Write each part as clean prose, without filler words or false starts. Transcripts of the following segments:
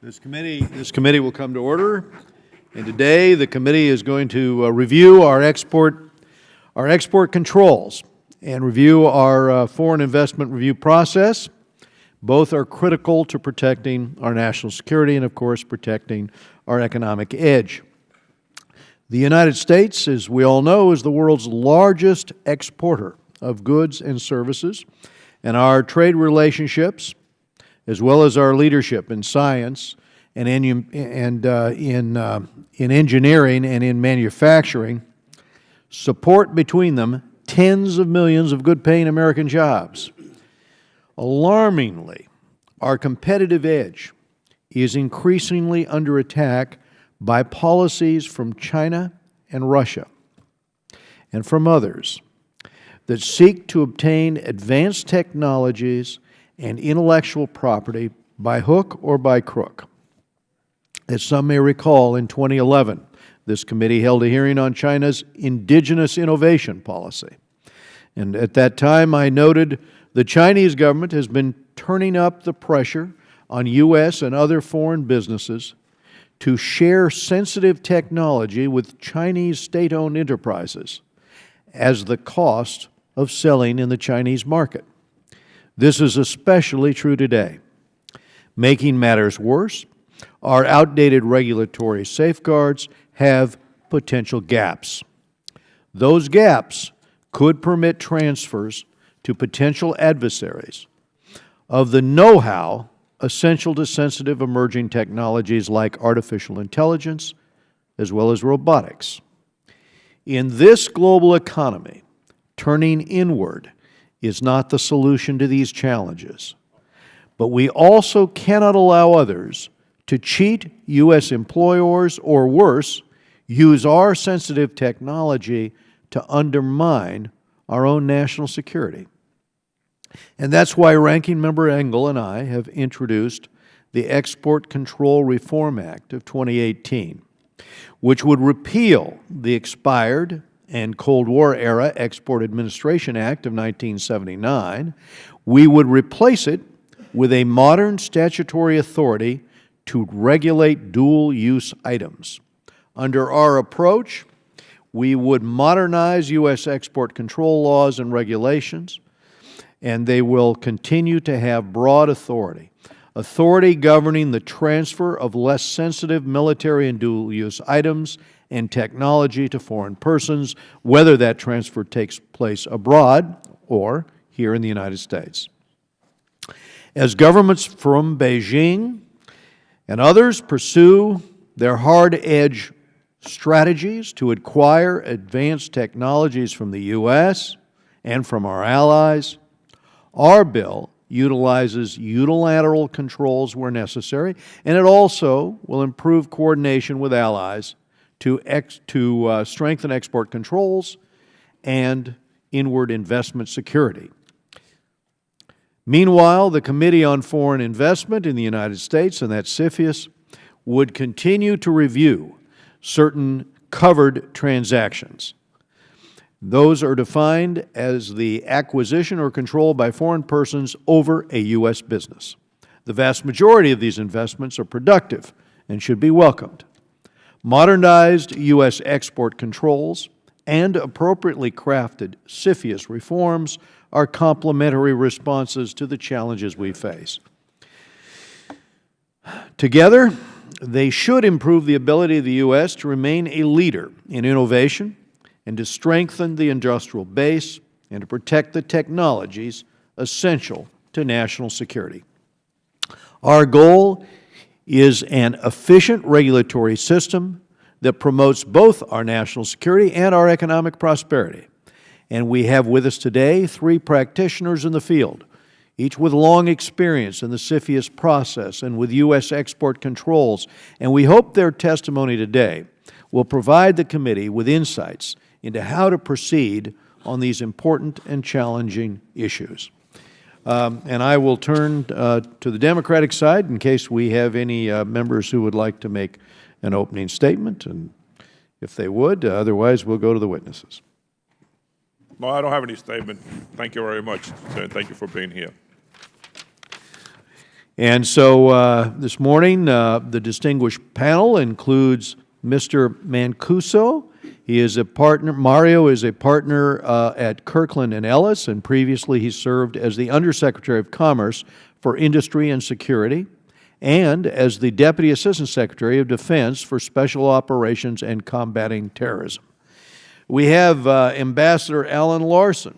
This committee will come to order, and today the committee is going to review our export controls and review our foreign investment review process. Both are critical to protecting our national security and, of course, protecting our economic edge. The United States, as we all know, is the world's largest exporter of goods and services, and our trade relationships, as well as our leadership in science and in engineering and in manufacturing, support between them tens of millions of good-paying American jobs. Alarmingly, our competitive edge is increasingly under attack by policies from China and Russia and from others that seek to obtain advanced technologies and intellectual property by hook or by crook. As some may recall, in 2011, this committee held a hearing on China's indigenous innovation policy. And at that time, I noted the Chinese government has been turning up the pressure on U.S. and other foreign businesses to share sensitive technology with Chinese state-owned enterprises as the cost of selling in the Chinese market. This is especially true today. Making matters worse, our outdated regulatory safeguards have potential gaps. Those gaps could permit transfers to potential adversaries of the know-how essential to sensitive emerging technologies like artificial intelligence as well as robotics. In this global economy, turning inward is not the solution to these challenges, but we also cannot allow others to cheat U.S. employers or, worse, use our sensitive technology to undermine our own national security. And that's why Ranking Member Engel and I have introduced the Export Control Reform Act of 2018, which would repeal the expired and Cold War-era Export Administration Act of 1979. We would replace it with a modern statutory authority to regulate dual-use items. Under our approach, we would modernize U.S. export control laws and regulations, and they will continue to have broad authority governing the transfer of less sensitive military and dual-use items and technology to foreign persons, whether that transfer takes place abroad or here in the United States. As governments from Beijing and others pursue their hard-edge strategies to acquire advanced technologies from the U.S. and from our allies, our bill utilizes unilateral controls where necessary, and it also will improve coordination with allies to strengthen export controls and inward investment security. Meanwhile, the Committee on Foreign Investment in the United States, and that's CFIUS, would continue to review certain covered transactions. Those are defined as the acquisition or control by foreign persons over a U.S. business. The vast majority of these investments are productive and should be welcomed. Modernized U.S. export controls and appropriately crafted CFIUS reforms are complementary responses to the challenges we face. Together, they should improve the ability of the U.S. to remain a leader in innovation and to strengthen the industrial base and to protect the technologies essential to national security. Our goal is an efficient regulatory system that promotes both our national security and our economic prosperity. And we have with us today 3 practitioners in the field, each with long experience in the CFIUS process and with U.S. export controls, and we hope their testimony today will provide the committee with insights into how to proceed on these important and challenging issues. And I will turn to the Democratic side in case we have any members who would like to make an opening statement, and if they would, otherwise we'll go to the witnesses. Well, I don't have any statement. Thank you very much, sir. Thank you for being here. And so this morning, the distinguished panel includes Mr. Mancuso. He is a partner, Mario is a partner at Kirkland & Ellis, and previously he served as the Undersecretary of Commerce for Industry and Security and as the Deputy Assistant Secretary of Defense for Special Operations and Combating Terrorism. We have Ambassador Alan Larson.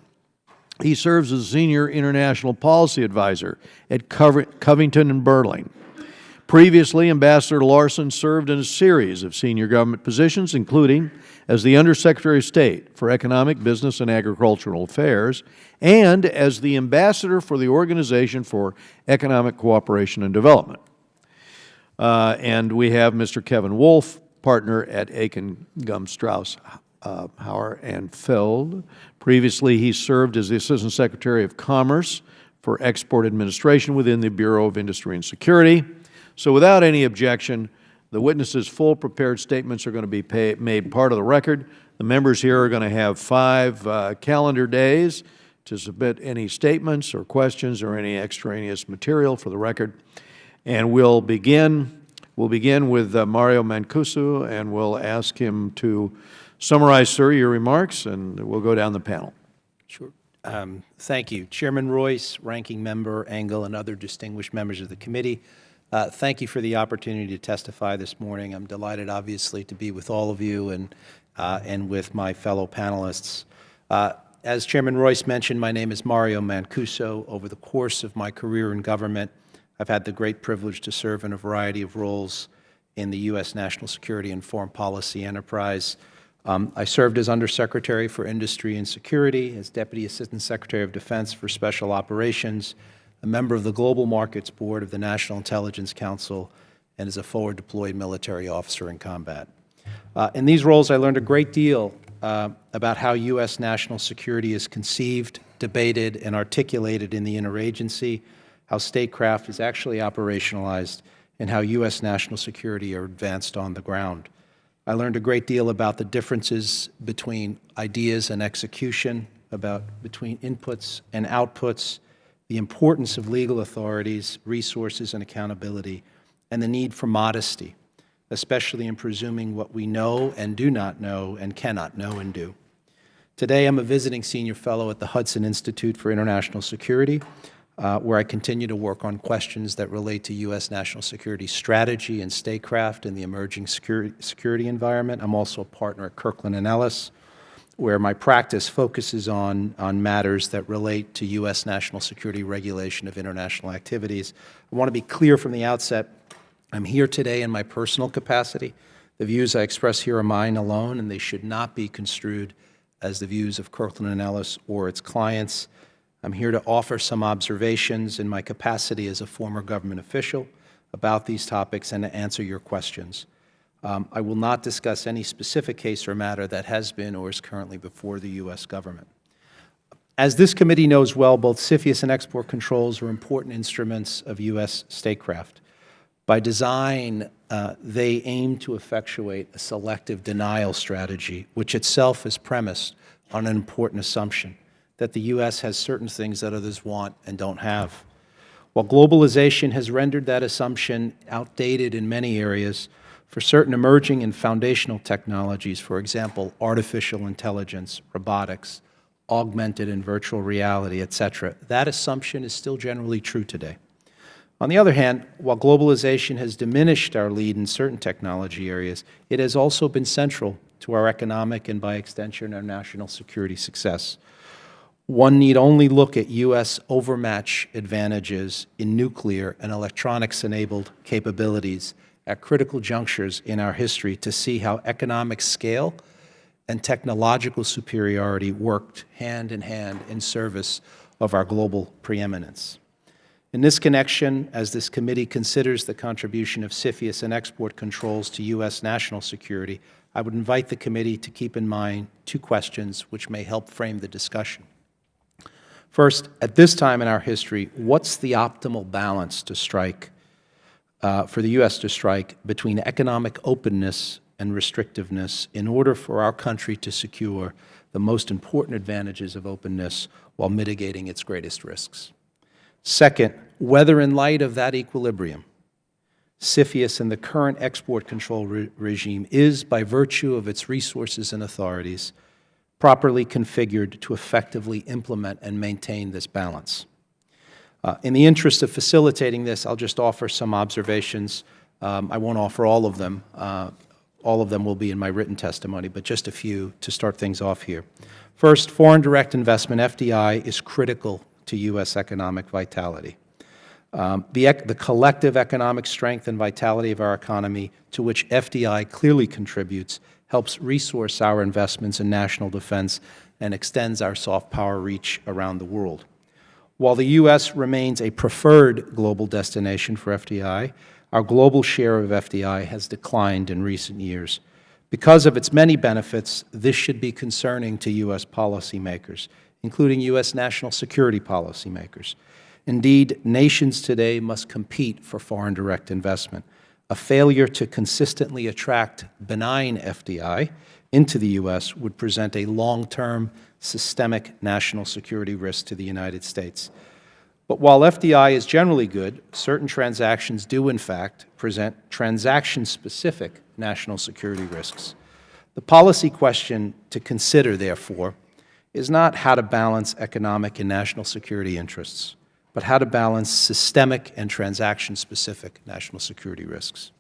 He serves as Senior International Policy Advisor at Covington and Burling. Previously, Ambassador Larson served in a series of senior government positions, including as the Undersecretary of State for Economic, Business, and Agricultural Affairs, and as the Ambassador for the Organization for Economic Cooperation and Development. And we have Mr. Kevin Wolf, partner at Aiken Gum Strauss Hauer and Feld. Previously, he served as the Assistant Secretary of Commerce for Export Administration within the Bureau of Industry and Security. So without any objection, the witnesses' full prepared statements are going to be made part of the record. The members here are going to have 5 calendar days to submit any statements or questions or any extraneous material for the record. And we'll begin with Mario Mancuso, and we'll ask him to summarize, sir, your remarks, and we'll go down the panel. Sure. Thank you. Chairman Royce, Ranking Member Engel, and other distinguished members of the committee, thank you for the opportunity to testify this morning. I'm delighted, obviously, to be with all of you and with my fellow panelists. As Chairman Royce mentioned, my name is Mario Mancuso. Over the course of my career in government, I've had the great privilege to serve in a variety of roles in the U.S. national security and foreign policy enterprise. I served as Undersecretary for Industry and Security, as Deputy Assistant Secretary of Defense for Special Operations, a member of the Global Markets Board of the National Intelligence Council, and as a forward deployed military officer in combat. In these roles, I learned a great deal about how U.S. national security is conceived, debated, and articulated in the interagency, how statecraft is actually operationalized, and how U.S. national security are advanced on the ground. I learned a great deal about the differences between ideas and execution, between inputs and outputs, the importance of legal authorities, resources, and accountability, and the need for modesty, especially in presuming what we know and do not know and cannot know and do. Today, I'm a visiting senior fellow at the Hudson Institute for International Security, where I continue to work on questions that relate to U.S. national security strategy and statecraft in the emerging security environment. I'm also a partner at Kirkland & Ellis, where my practice focuses on matters that relate to U.S. national security regulation of international activities. I want to be clear from the outset, I'm here today in my personal capacity. The views I express here are mine alone, and they should not be construed as the views of Kirkland & Ellis or its clients. I'm here to offer some observations in my capacity as a former government official about these topics and to answer your questions. I will not discuss any specific case or matter that has been or is currently before the U.S. government. As this committee knows well, both CFIUS and export controls are important instruments of U.S. statecraft. By design, they aim to effectuate a selective denial strategy, which itself is premised on an important assumption, that the U.S. has certain things that others want and don't have. While globalization has rendered that assumption outdated in many areas, for certain emerging and foundational technologies, for example, artificial intelligence, robotics, augmented and virtual reality, etc., that assumption is still generally true today. On the other hand, while globalization has diminished our lead in certain technology areas, it has also been central to our economic and, by extension, our national security success. One need only look at U.S. overmatch advantages in nuclear and electronics-enabled capabilities at critical junctures in our history to see how economic scale and technological superiority worked hand in hand in service of our global preeminence. In this connection, as this committee considers the contribution of CFIUS and export controls to U.S. national security, I would invite the committee to keep in mind 2 questions which may help frame the discussion. First, at this time in our history, what's the optimal balance to strike, for the U.S. to strike, between economic openness and restrictiveness in order for our country to secure the most important advantages of openness while mitigating its greatest risks? Second, whether in light of that equilibrium, CFIUS and the current export control regime is, by virtue of its resources and authorities, properly configured to effectively implement and maintain this balance. In the interest of facilitating this, I'll just offer some observations. I won't offer all of them. All of them will be in my written testimony, but just a few to start things off here. First, foreign direct investment, FDI, is critical to U.S. economic vitality. The collective economic strength and vitality of our economy, to which FDI clearly contributes, helps resource our investments in national defense and extends our soft power reach around the world. While the U.S. remains a preferred global destination for FDI, our global share of FDI has declined in recent years. Because of its many benefits, this should be concerning to U.S. policymakers, including U.S. national security policymakers. Indeed, nations today must compete for foreign direct investment. A failure to consistently attract benign FDI into the U.S. would present a long-term systemic national security risk to the United States. But while FDI is generally good, certain transactions do, in fact, present transaction-specific national security risks. The policy question to consider, therefore, is not how to balance economic and national security interests, but how to balance systemic and transaction-specific national security risks.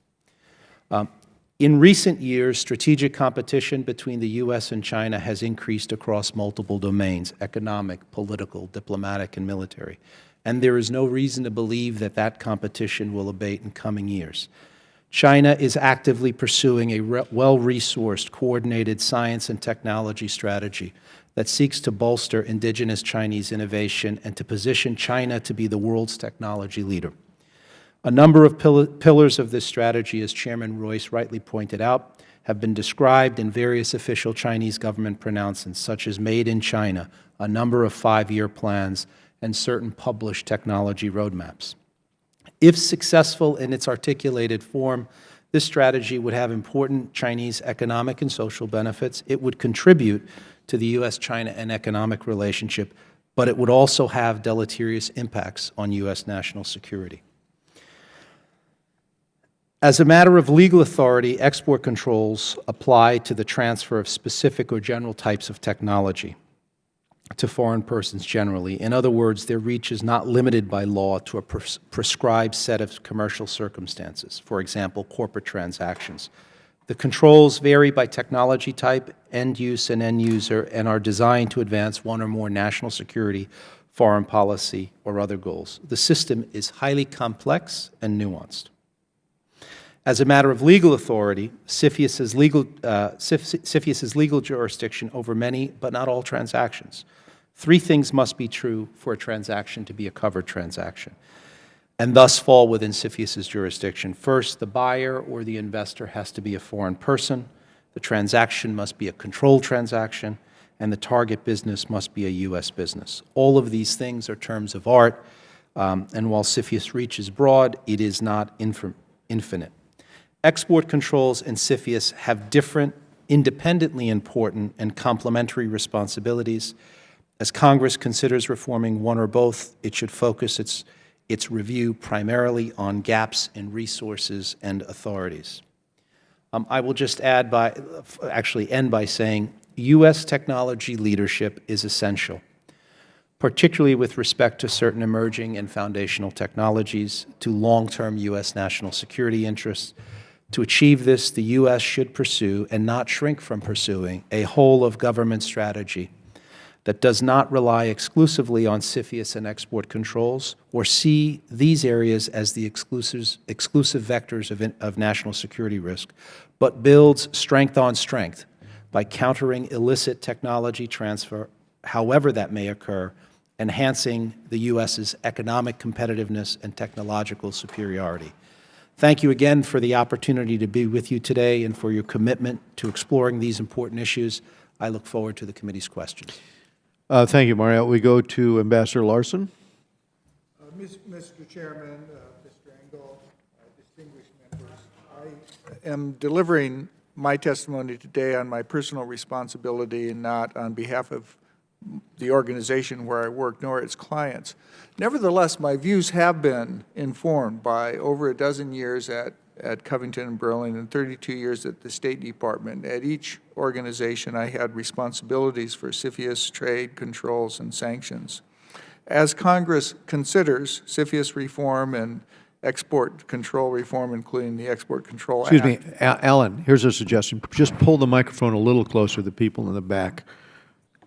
In recent years, strategic competition between the U.S. and China has increased across multiple domains: economic, political, diplomatic, and military. And there is no reason to believe that that competition will abate in coming years. China is actively pursuing a well-resourced, coordinated science and technology strategy that seeks to bolster indigenous Chinese innovation and to position China to be the world's technology leader. A number of pillars of this strategy, as Chairman Royce rightly pointed out, have been described in various official Chinese government pronouncements, such as Made in China, a number of 5-year plans, and certain published technology roadmaps. If successful in its articulated form, this strategy would have important Chinese economic and social benefits. It would contribute to the U.S.-China and economic relationship, but it would also have deleterious impacts on U.S. national security. As a matter of legal authority, export controls apply to the transfer of specific or general types of technology to foreign persons generally. In other words, their reach is not limited by law to a prescribed set of commercial circumstances, for example, corporate transactions. The controls vary by technology type, end use, and end user, and are designed to advance one or more national security, foreign policy, or other goals. The system is highly complex and nuanced. As a matter of legal authority, CFIUS has legal jurisdiction over many, but not all transactions. 3 things must be true for a transaction to be a covered transaction, and thus fall within CFIUS's jurisdiction. First, the buyer or the investor has to be a foreign person, the transaction must be a controlled transaction, and the target business must be a U.S. business. All of these things are terms of art, and while CFIUS reach is broad, it is not infinite. Export controls and CFIUS have different, independently important, and complementary responsibilities. As Congress considers reforming one or both, it should focus its review primarily on gaps in resources and authorities. I will just end by saying U.S. technology leadership is essential, particularly with respect to certain emerging and foundational technologies, to long-term U.S. national security interests. To achieve this, the U.S. should pursue, and not shrink from pursuing, a whole-of-government strategy that does not rely exclusively on CFIUS and export controls, or see these areas as the exclusive vectors of national security risk, but builds strength on strength by countering illicit technology transfer, however that may occur, enhancing the U.S.'s economic competitiveness and technological superiority. Thank you again for the opportunity to be with you today and for your commitment to exploring these important issues. I look forward to the committee's questions. Thank you, Mario. We go to Ambassador Larson. Mr. Chairman, Mr. Engel, distinguished members, I am delivering my testimony today on my personal responsibility and not on behalf of the organization where I work, nor its clients. Nevertheless, my views have been informed by over a dozen years at Covington and Burling and 32 years at the State Department. At each organization, I had responsibilities for CFIUS, trade, controls, and sanctions. As Congress considers CFIUS reform and export control reform, including the Export Control Act. Excuse me, Alan, here's a suggestion. Just pull the microphone a little closer. The people in the back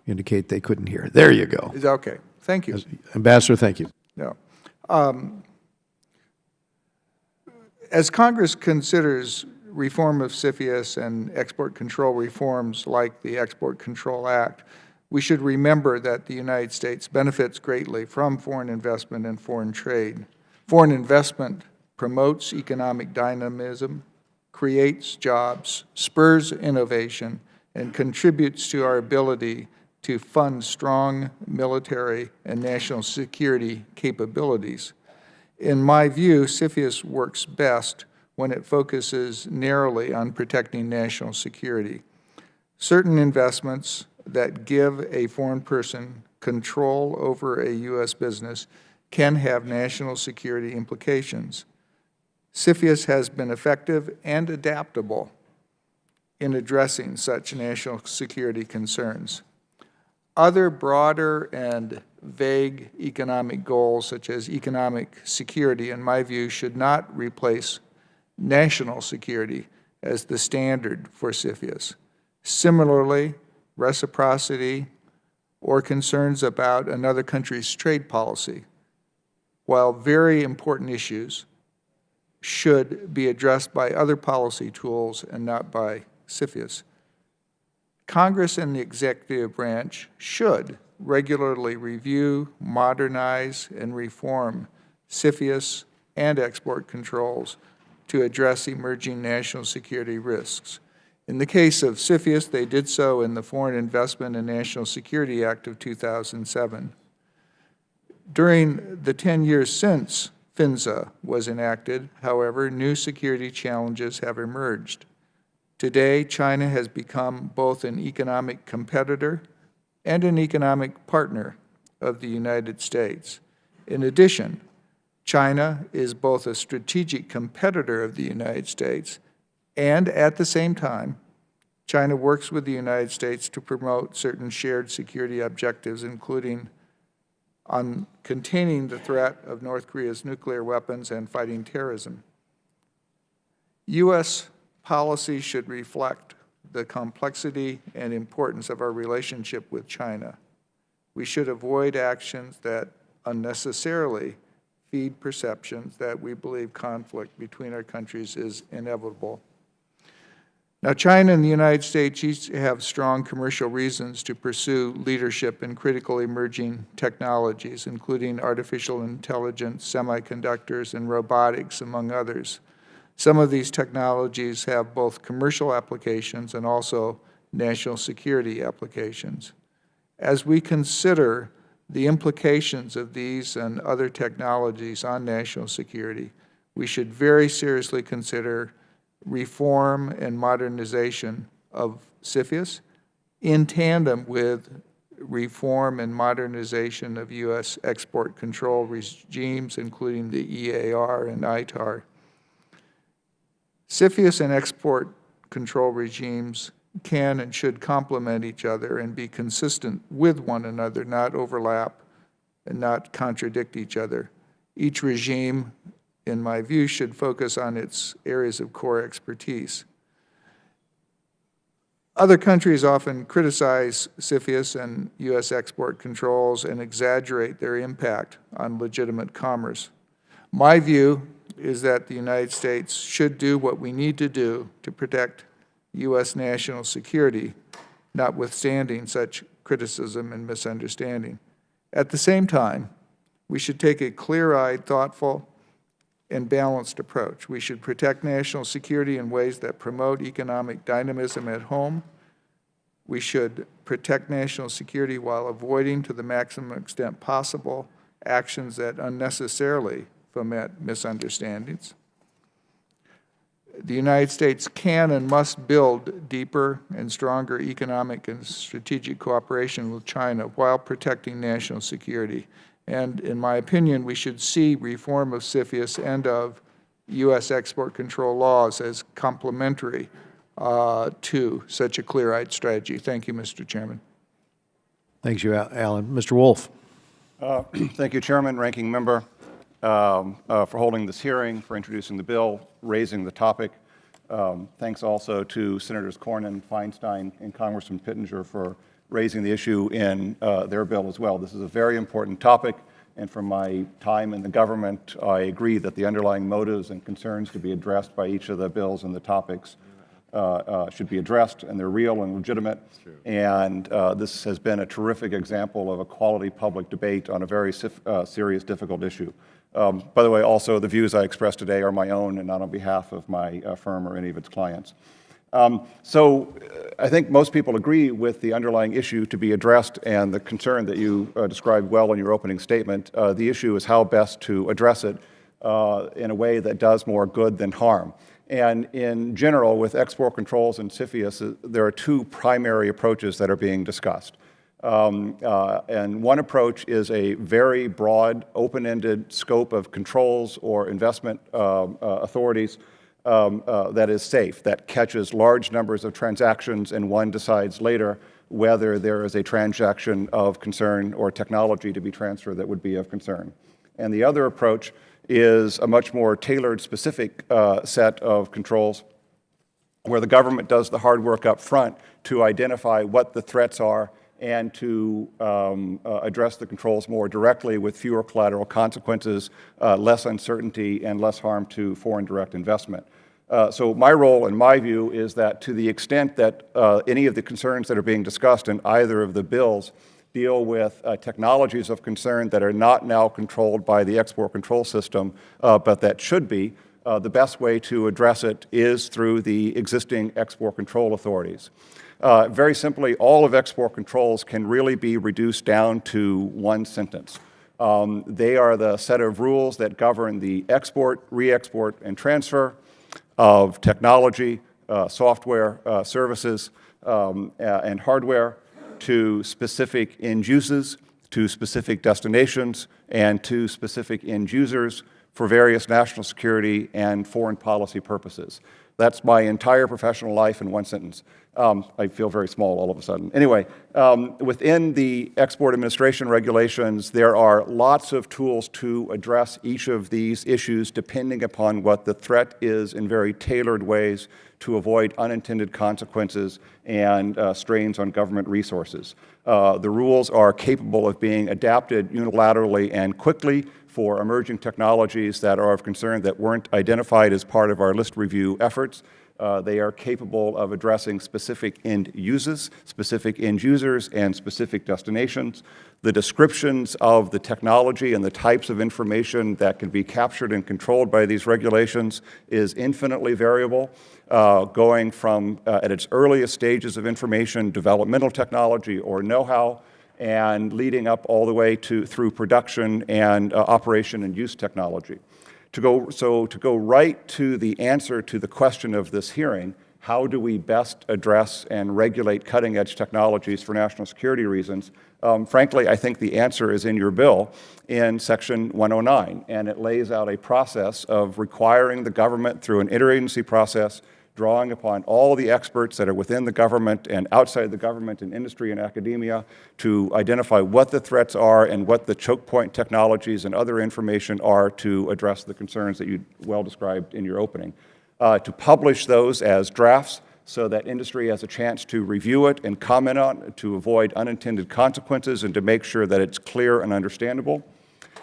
indicate they couldn't hear. There you go. Is that okay? Thank you. Ambassador, thank you. No. As Congress considers reform of CFIUS and export control reforms like the Export Control Act, we should remember that the United States benefits greatly from foreign investment and foreign trade. Foreign investment promotes economic dynamism, creates jobs, spurs innovation, and contributes to our ability to fund strong military and national security capabilities. In my view, CFIUS works best when it focuses narrowly on protecting national security. Certain investments that give a foreign person control over a U.S. business can have national security implications. CFIUS has been effective and adaptable in addressing such national security concerns. Other broader and vague economic goals, such as economic security, in my view, should not replace national security as the standard for CFIUS. Similarly, reciprocity or concerns about another country's trade policy, while very important issues, should be addressed by other policy tools and not by CFIUS. Congress and the executive branch should regularly review, modernize, and reform CFIUS and export controls to address emerging national security risks. In the case of CFIUS, they did so in the Foreign Investment and National Security Act of 2007. During the 10 years since FINZA was enacted, however, new security challenges have emerged. Today, China has become both an economic competitor and an economic partner of the United States. In addition, China is both a strategic competitor of the United States and, at the same time, China works with the United States to promote certain shared security objectives, including on containing the threat of North Korea's nuclear weapons and fighting terrorism. U.S. policy should reflect the complexity and importance of our relationship with China. We should avoid actions that unnecessarily feed perceptions that we believe conflict between our countries is inevitable. Now, China and the United States each have strong commercial reasons to pursue leadership in critical emerging technologies, including artificial intelligence, semiconductors, and robotics, among others. Some of these technologies have both commercial applications and also national security applications. As we consider the implications of these and other technologies on national security, we should very seriously consider reform and modernization of CFIUS in tandem with reform and modernization of U.S. export control regimes, including the EAR and ITAR. CFIUS and export control regimes can and should complement each other and be consistent with one another, not overlap and not contradict each other. Each regime, in my view, should focus on its areas of core expertise. Other countries often criticize CFIUS and U.S. export controls and exaggerate their impact on legitimate commerce. My view is that the United States should do what we need to do to protect U.S. national security, notwithstanding such criticism and misunderstanding. At the same time, we should take a clear-eyed, thoughtful, and balanced approach. We should protect national security in ways that promote economic dynamism at home. We should protect national security while avoiding, to the maximum extent possible, actions that unnecessarily foment misunderstandings. The United States can and must build deeper and stronger economic and strategic cooperation with China while protecting national security. And in my opinion, we should see reform of CFIUS and of U.S. export control laws as complementary to such a clear-eyed strategy. Thank you, Mr. Chairman. Thanks, you, Alan. Mr. Wolf. Thank you, Chairman, Ranking Member, for holding this hearing, for introducing the bill, raising the topic. Thanks also to Senators Cornyn, Feinstein, and Congressman Pittenger for raising the issue in their bill as well. This is a very important topic, and from my time in the government, I agree that the underlying motives and concerns to be addressed by each of the bills and the topics should be addressed, and they're real and legitimate. And this has been a terrific example of a quality public debate on a very serious, difficult issue. By the way, also, the views I expressed today are my own and not on behalf of my firm or any of its clients. So I think most people agree with the underlying issue to be addressed and the concern that you described well in your opening statement. The issue is how best to address it in a way that does more good than harm. And in general, with export controls and CFIUS, there are two primary approaches that are being discussed. And one approach is a very broad, open-ended scope of controls or investment authorities that is safe, that catches large numbers of transactions, and one decides later whether there is a transaction of concern or technology to be transferred that would be of concern. And the other approach is a much more tailored, specific set of controls where the government does the hard work up front to identify what the threats are and to address the controls more directly with fewer collateral consequences, less uncertainty, and less harm to foreign direct investment. So my role, in my view, is that to the extent that any of the concerns that are being discussed in either of the bills deal with technologies of concern that are not now controlled by the export control system, but that should be, the best way to address it is through the existing export control authorities. Very simply, all of export controls can really be reduced down to one sentence. They are the set of rules that govern the export, re-export, and transfer of technology, software, services, and hardware to specific end uses, to specific destinations, and to specific end users for various national security and foreign policy purposes. That's my entire professional life in one sentence. I feel very small all of a sudden. Anyway, within the export administration regulations, there are lots of tools to address each of these issues depending upon what the threat is in very tailored ways to avoid unintended consequences and strains on government resources. The rules are capable of being adapted unilaterally and quickly for emerging technologies that are of concern that weren't identified as part of our list review efforts. They are capable of addressing specific end users, and specific destinations. The descriptions of the technology and the types of information that can be captured and controlled by these regulations is infinitely variable, going from, at its earliest stages of information, developmental technology or know-how, and leading up all the way through production and operation and use technology. To go right to the answer to the question of this hearing, how do we best address and regulate cutting-edge technologies for national security reasons? Frankly, I think the answer is in your bill in Section 109, and it lays out a process of requiring the government through an interagency process, drawing upon all the experts that are within the government and outside the government in industry and academia to identify what the threats are and what the choke point technologies and other information are to address the concerns that you well described in your opening. To publish those as drafts so that industry has a chance to review it and comment on it, to avoid unintended consequences and to make sure that it's clear and understandable.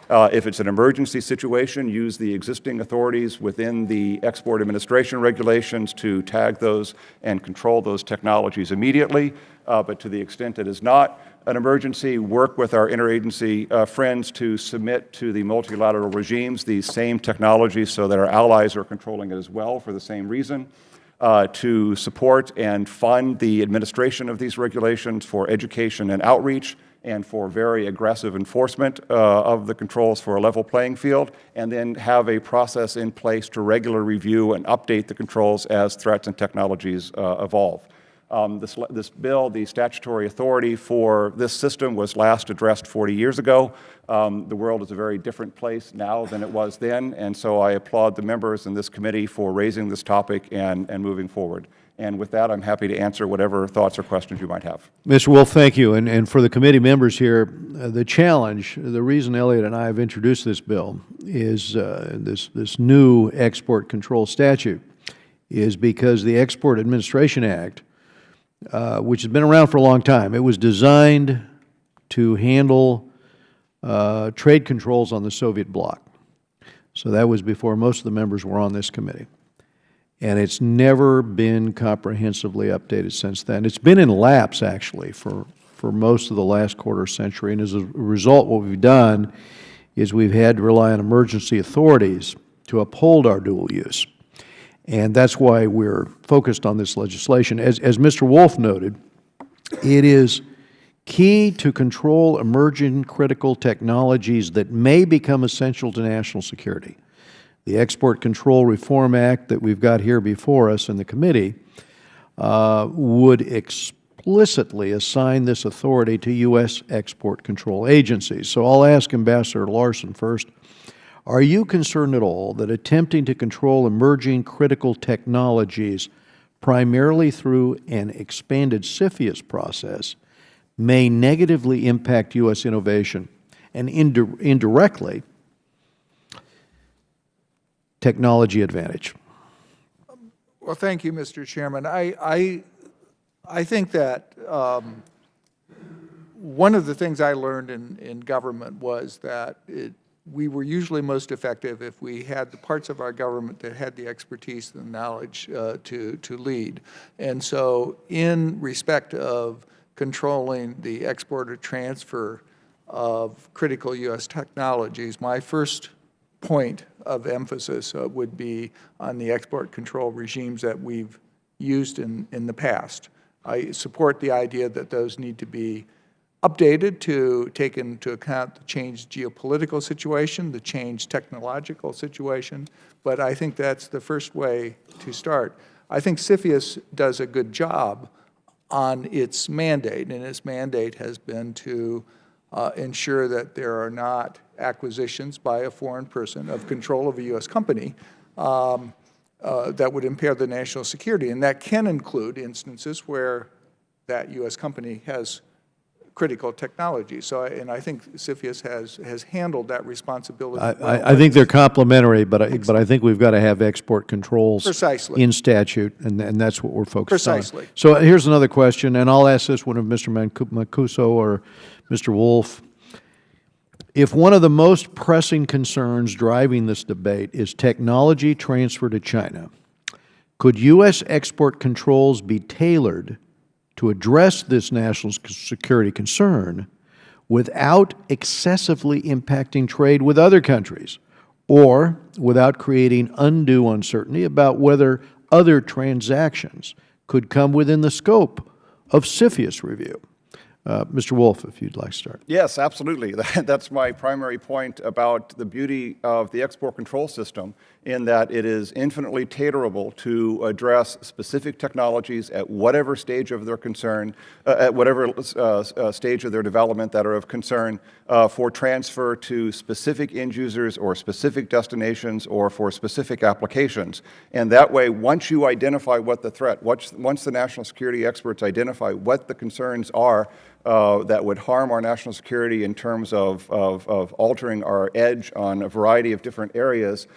If it's an emergency situation, use the existing authorities within the export administration regulations to tag those and control those technologies immediately. But to the extent it is not an emergency, work with our interagency friends to submit to the multilateral regimes these same technologies so that our allies are controlling it as well for the same reason. To support and fund the administration of these regulations for education and outreach, and for very aggressive enforcement of the controls for a level playing field, and then have a process in place to regularly review and update the controls as threats and technologies evolve. This bill, the statutory authority for this system, was last addressed 40 years ago. The world is a very different place now than it was then, and so I applaud the members in this committee for raising this topic and moving forward. And with that, I'm happy to answer whatever thoughts or questions you might have. Mr. Wolf, thank you. And for the committee members here, the challenge, the reason Elliot and I have introduced this bill is this new export control statute is because the Export Administration Act, which has been around for a long time, it was designed to handle trade controls on the Soviet bloc. So that was before most of the members were on this committee. And it's never been comprehensively updated since then. It's been in lapse, actually, for most of the last quarter century. And as a result, what we've done is we've had to rely on emergency authorities to uphold our dual use. And that's why we're focused on this legislation. As Mr. Wolf noted, it is key to control emerging critical technologies that may become essential to national security. The Export Control Reform Act that we've got here before us in the committee would explicitly assign this authority to U.S. export control agencies. So I'll ask Ambassador Larson first, are you concerned at all that attempting to control emerging critical technologies primarily through an expanded CFIUS process may negatively impact U.S. innovation and indirectly technology advantage? Well, thank you, Mr. Chairman. I think that one of the things I learned in government was that we were usually most effective if we had the parts of our government that had the expertise and the knowledge to lead. And so in respect of controlling the export or transfer of critical U.S. technologies, my first point of emphasis would be on the export control regimes that we've used in the past. I support the idea that those need to be updated to take into account the changed geopolitical situation, the changed technological situation, but I think that's the first way to start. I think CFIUS does a good job on its mandate, and its mandate has been to ensure that there are not acquisitions by a foreign person of control of a U.S. company that would impair the national security. And that can include instances where that U.S. company has critical technology. So, and I think CFIUS has handled that responsibility well. I think they're complementary, but I think we've got to have export controls Precisely. in statute, and that's what we're focused on. Precisely. So here's another question, and I'll ask this one of Mr. Mancuso or Mr. Wolf. If one of the most pressing concerns driving this debate is technology transfer to China, could U.S. export controls be tailored to address this national security concern without excessively impacting trade with other countries, or without creating undue uncertainty about whether other transactions could come within the scope of CFIUS review? Mr. Wolf, if you'd like to start. Yes, absolutely. That's my primary point about the beauty of the export control system, in that it is infinitely tailorable to address specific technologies at whatever stage of their concern, at whatever stage of their development that are of concern, for transfer to specific end users or specific destinations or for specific applications. And that way, once you identify what the threat, once the national security experts identify what the concerns are that would harm our national security in terms of altering our edge on a variety of different areas,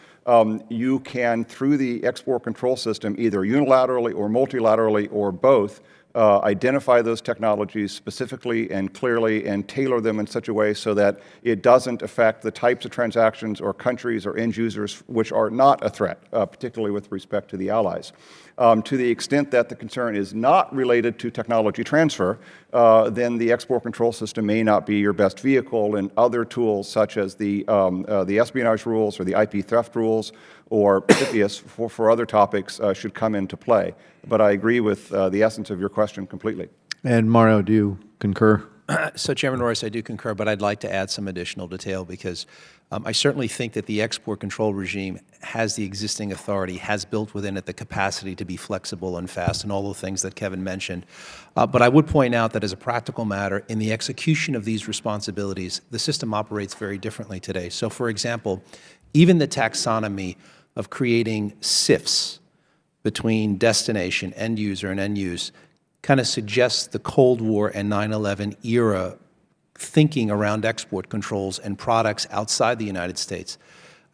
you can, through the export control system, either unilaterally or multilaterally or both, identify those technologies specifically and clearly and tailor them in such a way so that it doesn't affect the types of transactions or countries or end users which are not a threat, particularly with respect to the allies. To the extent that the concern is not related to technology transfer, then the export control system may not be your best vehicle, and other tools such as the espionage rules or the IP theft rules or CFIUS for other topics should come into play. But I agree with the essence of your question completely. And Mario, do you concur? So, Chairman Royce, I do concur, but I'd like to add some additional detail because I certainly think that the export control regime has the existing authority, has built within it the capacity to be flexible and fast and all the things that Kevin mentioned. But I would point out that as a practical matter, in the execution of these responsibilities, the system operates very differently today. So, for example, even the taxonomy of creating SIFs between destination, end user, and end use kind of suggests the Cold War and 9/11 era thinking around export controls and products outside the United States.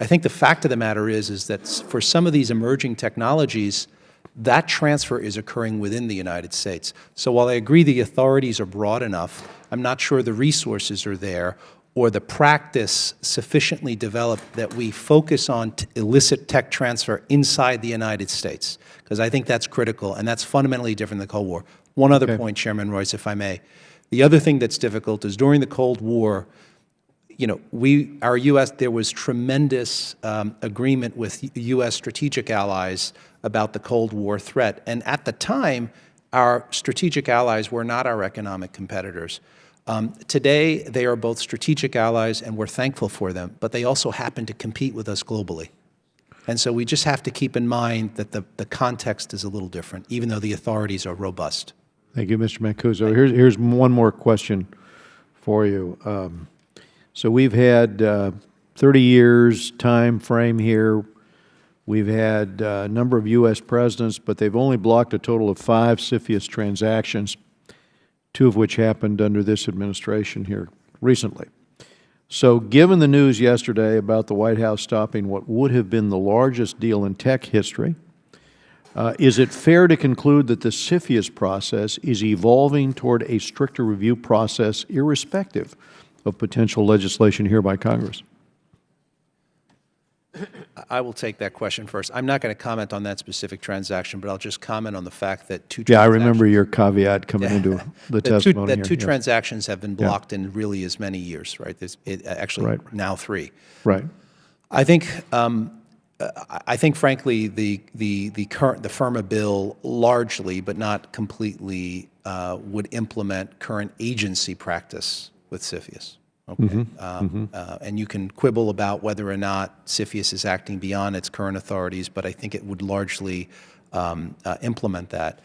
I think the fact of the matter is that for some of these emerging technologies, that transfer is occurring within the United States. So while I agree the authorities are broad enough, I'm not sure the resources are there or the practice sufficiently developed that we focus on illicit tech transfer inside the United States, because I think that's critical, and that's fundamentally different than the Cold War. One other point, Chairman Royce, if I may. The other thing that's difficult is during the Cold War, you know, our U.S., there was tremendous agreement with U.S. strategic allies about the Cold War threat. And at the time, our strategic allies were not our economic competitors. Today, they are both strategic allies, and we're thankful for them, but they also happen to compete with us globally. And so we just have to keep in mind that the context is a little different, even though the authorities are robust. Thank you, Mr. Mancuso. Here's one more question for you. So we've had 30 years time frame here. We've had a number of U.S. presidents, but they've only blocked a total of 5 CFIUS transactions, 2 of which happened under this administration here recently. So given the news yesterday about the White House stopping what would have been the largest deal in tech history, is it fair to conclude that the CFIUS process is evolving toward a stricter review process irrespective of potential legislation here by Congress? I will take that question first. I'm not going to comment on that specific transaction, but I'll just comment on the fact that 2 Yeah, I transactions— remember your caveat coming into the testimony that here. 2 transactions have been blocked in really as many years, right? Actually, now 3. Right. I think, frankly, the FIRMA bill largely, but not completely, would implement current agency practice with CFIUS. Okay. And you can quibble about whether or not CFIUS is acting beyond its current authorities, but I think it would largely implement that.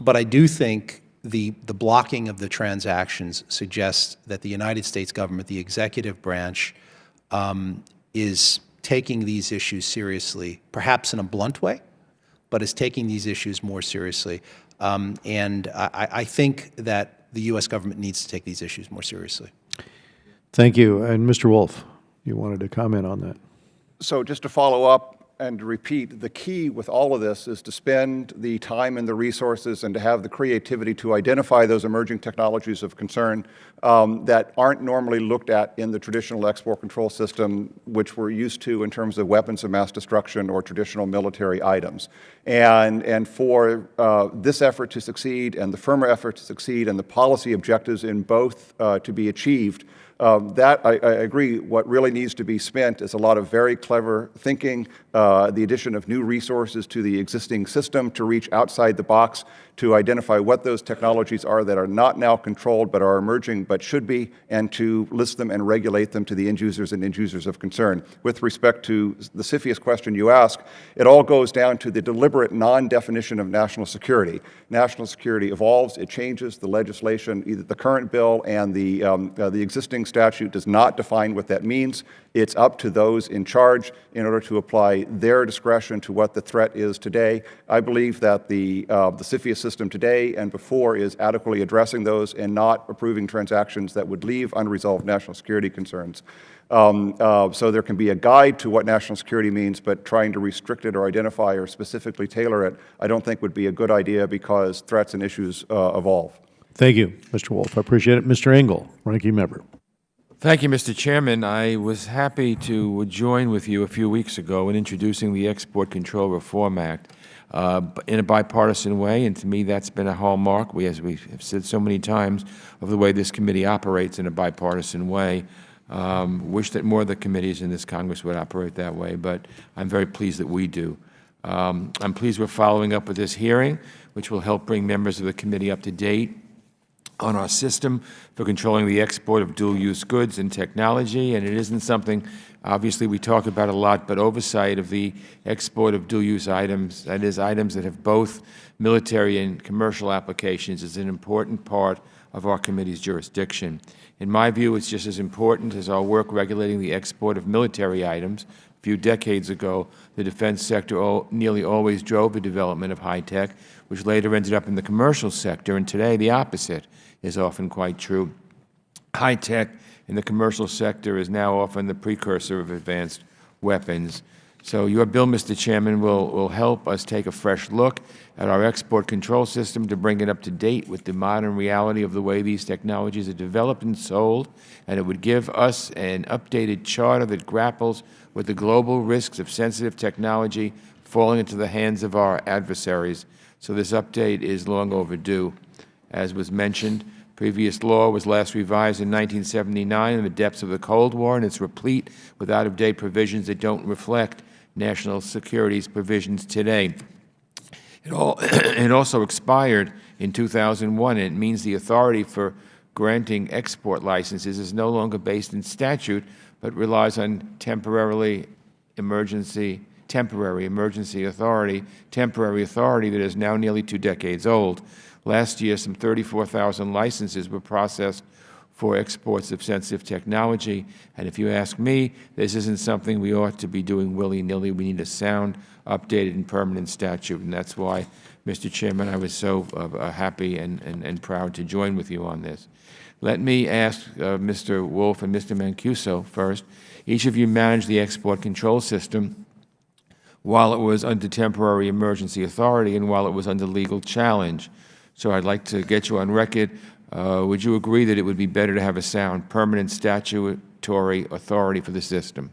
But I do think the blocking of the transactions suggests that the United States government, the executive branch, is taking these issues seriously, perhaps in a blunt way, but is taking these issues more seriously. And I think that the U.S. government needs to take these issues more seriously. Thank you. And Mr. Wolf, you wanted to comment on that. So just to follow up and to repeat, the key with all of this is to spend the time and the resources and to have the creativity to identify those emerging technologies of concern that aren't normally looked at in the traditional export control system, which we're used to in terms of weapons of mass destruction or traditional military items. And for this effort to succeed and the FIRMA effort to succeed and the policy objectives in both to be achieved, that, I agree, what really needs to be spent is a lot of very clever thinking, the addition of new resources to the existing system to reach outside the box, to identify what those technologies are that are not now controlled but are emerging but should be, and to list them and regulate them to the end users and end users of concern. With respect to the CFIUS question you ask, it all goes down to the deliberate non-definition of national security. National security evolves, it changes, the legislation, either the current bill and the existing statute does not define what that means. It's up to those in charge in order to apply their discretion to what the threat is today. I believe that the CFIUS system today and before is adequately addressing those and not approving transactions that would leave unresolved national security concerns. So there can be a guide to what national security means, but trying to restrict it or identify or specifically tailor it, I don't think would be a good idea because threats and issues evolve. Thank you, Mr. Wolf. I appreciate it. Mr. Engel, Ranking Member. Thank you, Mr. Chairman. I was happy to join with you a few weeks ago in introducing the Export Control Reform Act in a bipartisan way, and to me that's been a hallmark, as we have said so many times, of the way this committee operates in a bipartisan way. Wish that more of the committees in this Congress would operate that way, but I'm very pleased that we do. I'm pleased we're following up with this hearing, which will help bring members of the committee up to date on our system for controlling the export of dual-use goods and technology, and it isn't something, obviously, we talk about a lot, but oversight of the export of dual-use items, that is, items that have both military and commercial applications, is an important part of our committee's jurisdiction. In my view, it's just as important as our work regulating the export of military items. A few decades ago, the defense sector nearly always drove the development of high-tech, which later ended up in the commercial sector, and today the opposite is often quite true. High-tech in the commercial sector is now often the precursor of advanced weapons. So your bill, Mr. Chairman, will help us take a fresh look at our export control system to bring it up to date with the modern reality of the way these technologies are developed and sold, and it would give us an updated charter that grapples with the global risks of sensitive technology falling into the hands of our adversaries. So this update is long overdue. As was mentioned, previous law was last revised in 1979 in the depths of the Cold War, and it's replete with out-of-date provisions that don't reflect national security's provisions today. It also expired in 2001, and it means the authority for granting export licenses is no longer based in statute, but relies on temporary emergency authority that is now nearly 2 decades old. Last year, some 34,000 licenses were processed for exports of sensitive technology, and if you ask me, this isn't something we ought to be doing willy-nilly. We need a sound, updated, and permanent statute, and that's why, Mr. Chairman, I was so happy and proud to join with you on this. Let me ask Mr. Wolf and Mr. Mancuso first. Each of you managed the export control system while it was under temporary emergency authority and while it was under legal challenge. So I'd like to get you on record. Would you agree that it would be better to have a sound, permanent statutory authority for the system?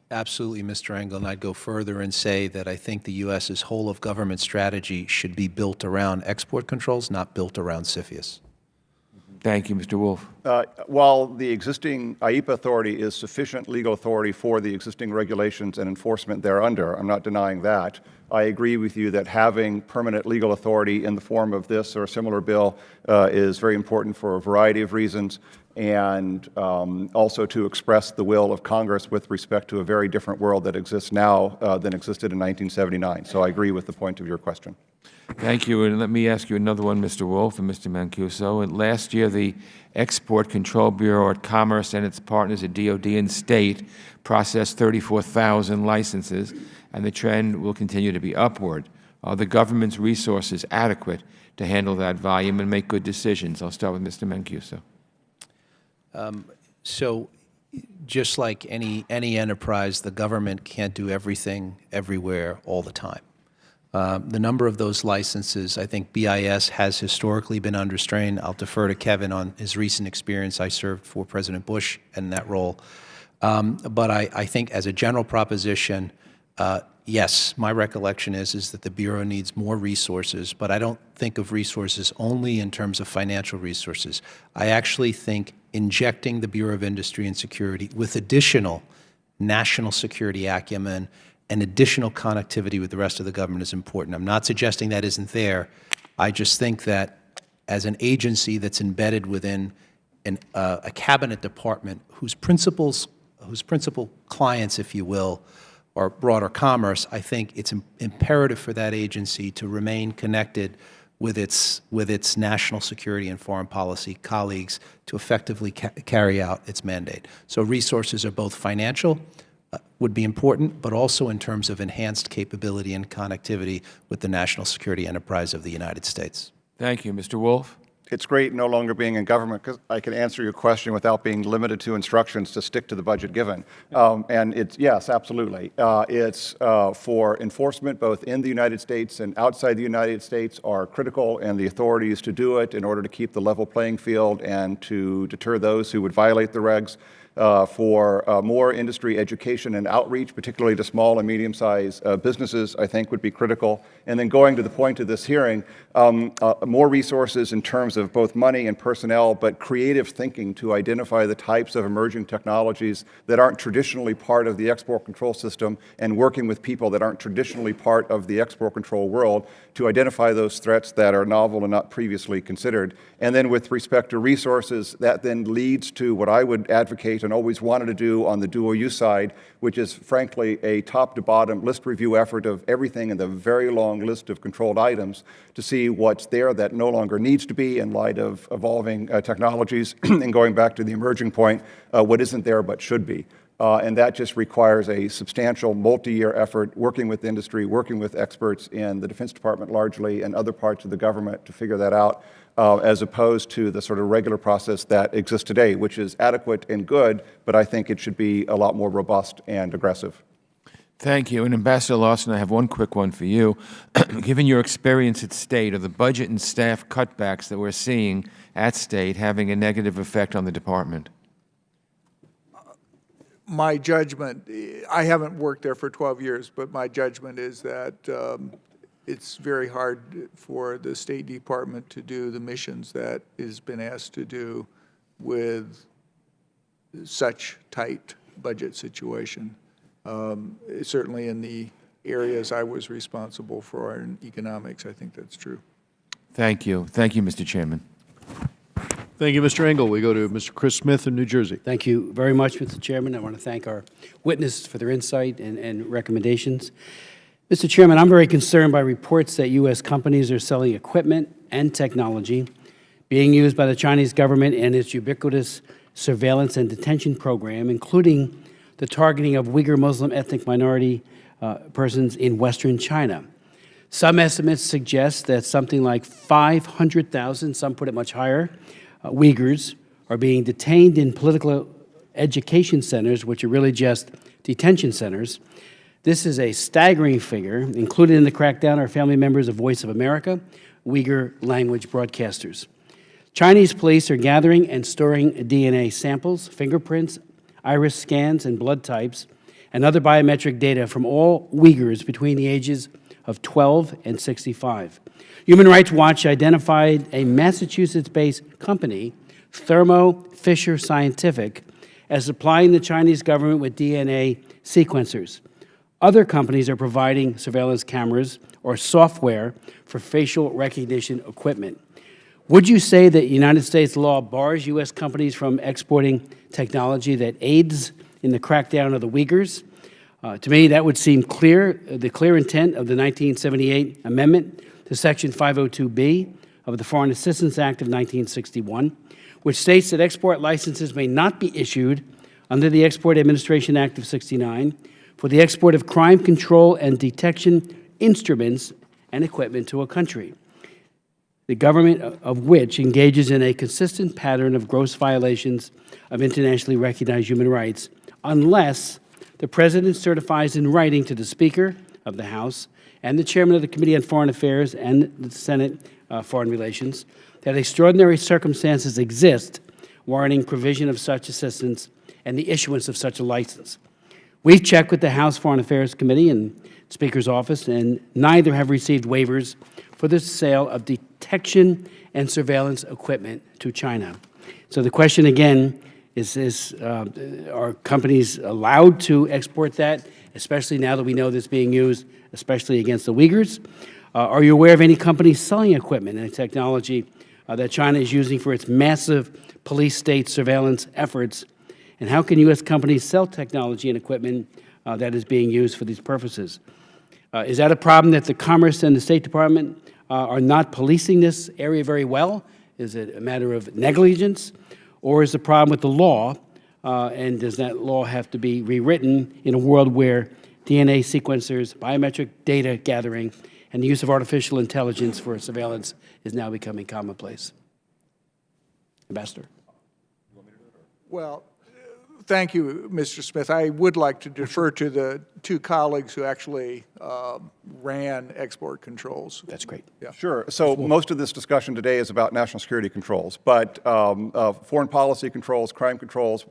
Absolutely, Mr. Engel, and I'd go further and say that I think the U.S.'s whole-of-government strategy should be built around export controls, not built around CFIUS. Thank you, Mr. Wolf. While the existing IEPA authority is sufficient legal authority for the existing regulations and enforcement thereunder, I'm not denying that. I agree with you that having permanent legal authority in the form of this or a similar bill is very important for a variety of reasons, and also to express the will of Congress with respect to a very different world that exists now than existed in 1979. So I agree with the point of your question. Thank you, and let me ask you another one, Mr. Wolf and Mr. Mancuso. And last year, the Export Control Bureau at Commerce and its partners at DOD and State processed 34,000 licenses, and the trend will continue to be upward. Are the government's resources adequate to handle that volume and make good decisions? I'll start with Mr. Mancuso. So just like any enterprise, the government can't do everything everywhere all the time. The number of those licenses, I think BIS has historically been under strain. I'll defer to Kevin on his recent experience. I served for President Bush in that role. But I think as a general proposition, yes, my recollection is that the Bureau needs more resources, but I don't think of resources only in terms of financial resources. I actually think injecting the Bureau of Industry and Security with additional national security acumen and additional connectivity with the rest of the government is important. I'm not suggesting that isn't there. I just think that as an agency that's embedded within a cabinet department whose principal clients, if you will, are broader commerce, I think it's imperative for that agency to remain connected with its national security and foreign policy colleagues to effectively carry out its mandate. So resources are both financial, would be important, but also in terms of enhanced capability and connectivity with the national security enterprise of the United States. Thank you. Mr. Wolf? It's great no longer being in government because I can answer your question without being limited to instructions to stick to the budget given. And it's, yes, absolutely. It's for enforcement both in the United States and outside the United States are critical, and the authorities to do it in order to keep the level playing field and to deter those who would violate the regs. for more industry education and outreach, particularly to small and medium-sized businesses, I think would be critical. And then going to the point of this hearing, more resources in terms of both money and personnel, but creative thinking to identify the types of emerging technologies that aren't traditionally part of the export control system, and working with people that aren't traditionally part of the export control world to identify those threats that are novel and not previously considered. And then with respect to resources, that then leads to what I would advocate and always wanted to do on the dual use side, which is frankly a top to bottom list review effort of everything in the very long list of controlled items to see what's there that no longer needs to be in light of evolving technologies, and going back to the emerging point, what isn't there but should be. And that just requires a substantial multi-year effort, working with industry, working with experts in the Defense Department largely and other parts of the government to figure that out, as opposed to the sort of regular process that exists today, which is adequate and good, but I think it should be a lot more robust and aggressive. Thank you. And Ambassador Lawson, I have one quick one for you. Given your experience at State, are the budget and staff cutbacks that we're seeing at State having a negative effect on the department? My judgment, I haven't worked there for 12 years, but my judgment is that it's very hard for the State Department to do the missions that it's been asked to do with such tight budget situation. Certainly in the areas I was responsible for in economics, I think that's true. Thank you. Thank you, Mr. Chairman. Thank you, Mr. Engel. We go to Mr. Chris Smith in New Jersey. Thank you very much, Mr. Chairman. I want to thank our witnesses for their insight and recommendations. Mr. Chairman, I'm very concerned by reports that U.S. companies are selling equipment and technology being used by the Chinese government and its ubiquitous surveillance and detention program, including the targeting of Uyghur Muslim ethnic minority persons in Western China. Some estimates suggest that something like 500,000, some put it much higher, Uyghurs are being detained in political education centers, which are really just detention centers. This is a staggering figure. Included in the crackdown are family members of Voice of America, Uyghur language broadcasters. Chinese police are gathering and storing DNA samples, fingerprints, iris scans, and blood types, and other biometric data from all Uyghurs between the ages of 12 and 65. Human Rights Watch identified a Massachusetts-based company, Thermo Fisher Scientific, as supplying the Chinese government with DNA sequencers. Other companies are providing surveillance cameras or software for facial recognition equipment. Would you say that United States law bars U.S. companies from exporting technology that aids in the crackdown of the Uyghurs? To me, that would seem clear, the clear intent of the 1978 amendment to Section 502B of the Foreign Assistance Act of 1961, which states that export licenses may not be issued under the Export Administration Act of '69 for the export of crime control and detection instruments and equipment to a country, the government of which engages in a consistent pattern of gross violations of internationally recognized human rights, unless the President certifies in writing to the Speaker of the House and the Chairman of the Committee on Foreign Affairs and the Senate Foreign Relations that extraordinary circumstances exist warranting provision of such assistance and the issuance of such a license. We've checked with the House Foreign Affairs Committee and Speaker's office, and neither have received waivers for the sale of detection and surveillance equipment to China. So the question again is are companies allowed to export that, especially now that we know this being used, especially against the Uyghurs? Are you aware of any companies selling equipment and technology that China is using for its massive police state surveillance efforts? And how can U.S. companies sell technology and equipment that is being used for these purposes? Is that a problem that the Commerce and the State Department are not policing this area very well? Is it a matter of negligence? Or is the problem with the law, and does that law have to be rewritten in a world where DNA sequencers, biometric data gathering, and the use of artificial intelligence for surveillance is now becoming commonplace? Ambassador. Well, Thank you, Mr. Smith. I would like to defer to the two colleagues who actually ran export controls. That's great. Sure. So most of this discussion today is about national security controls, but foreign policy controls, crime controls,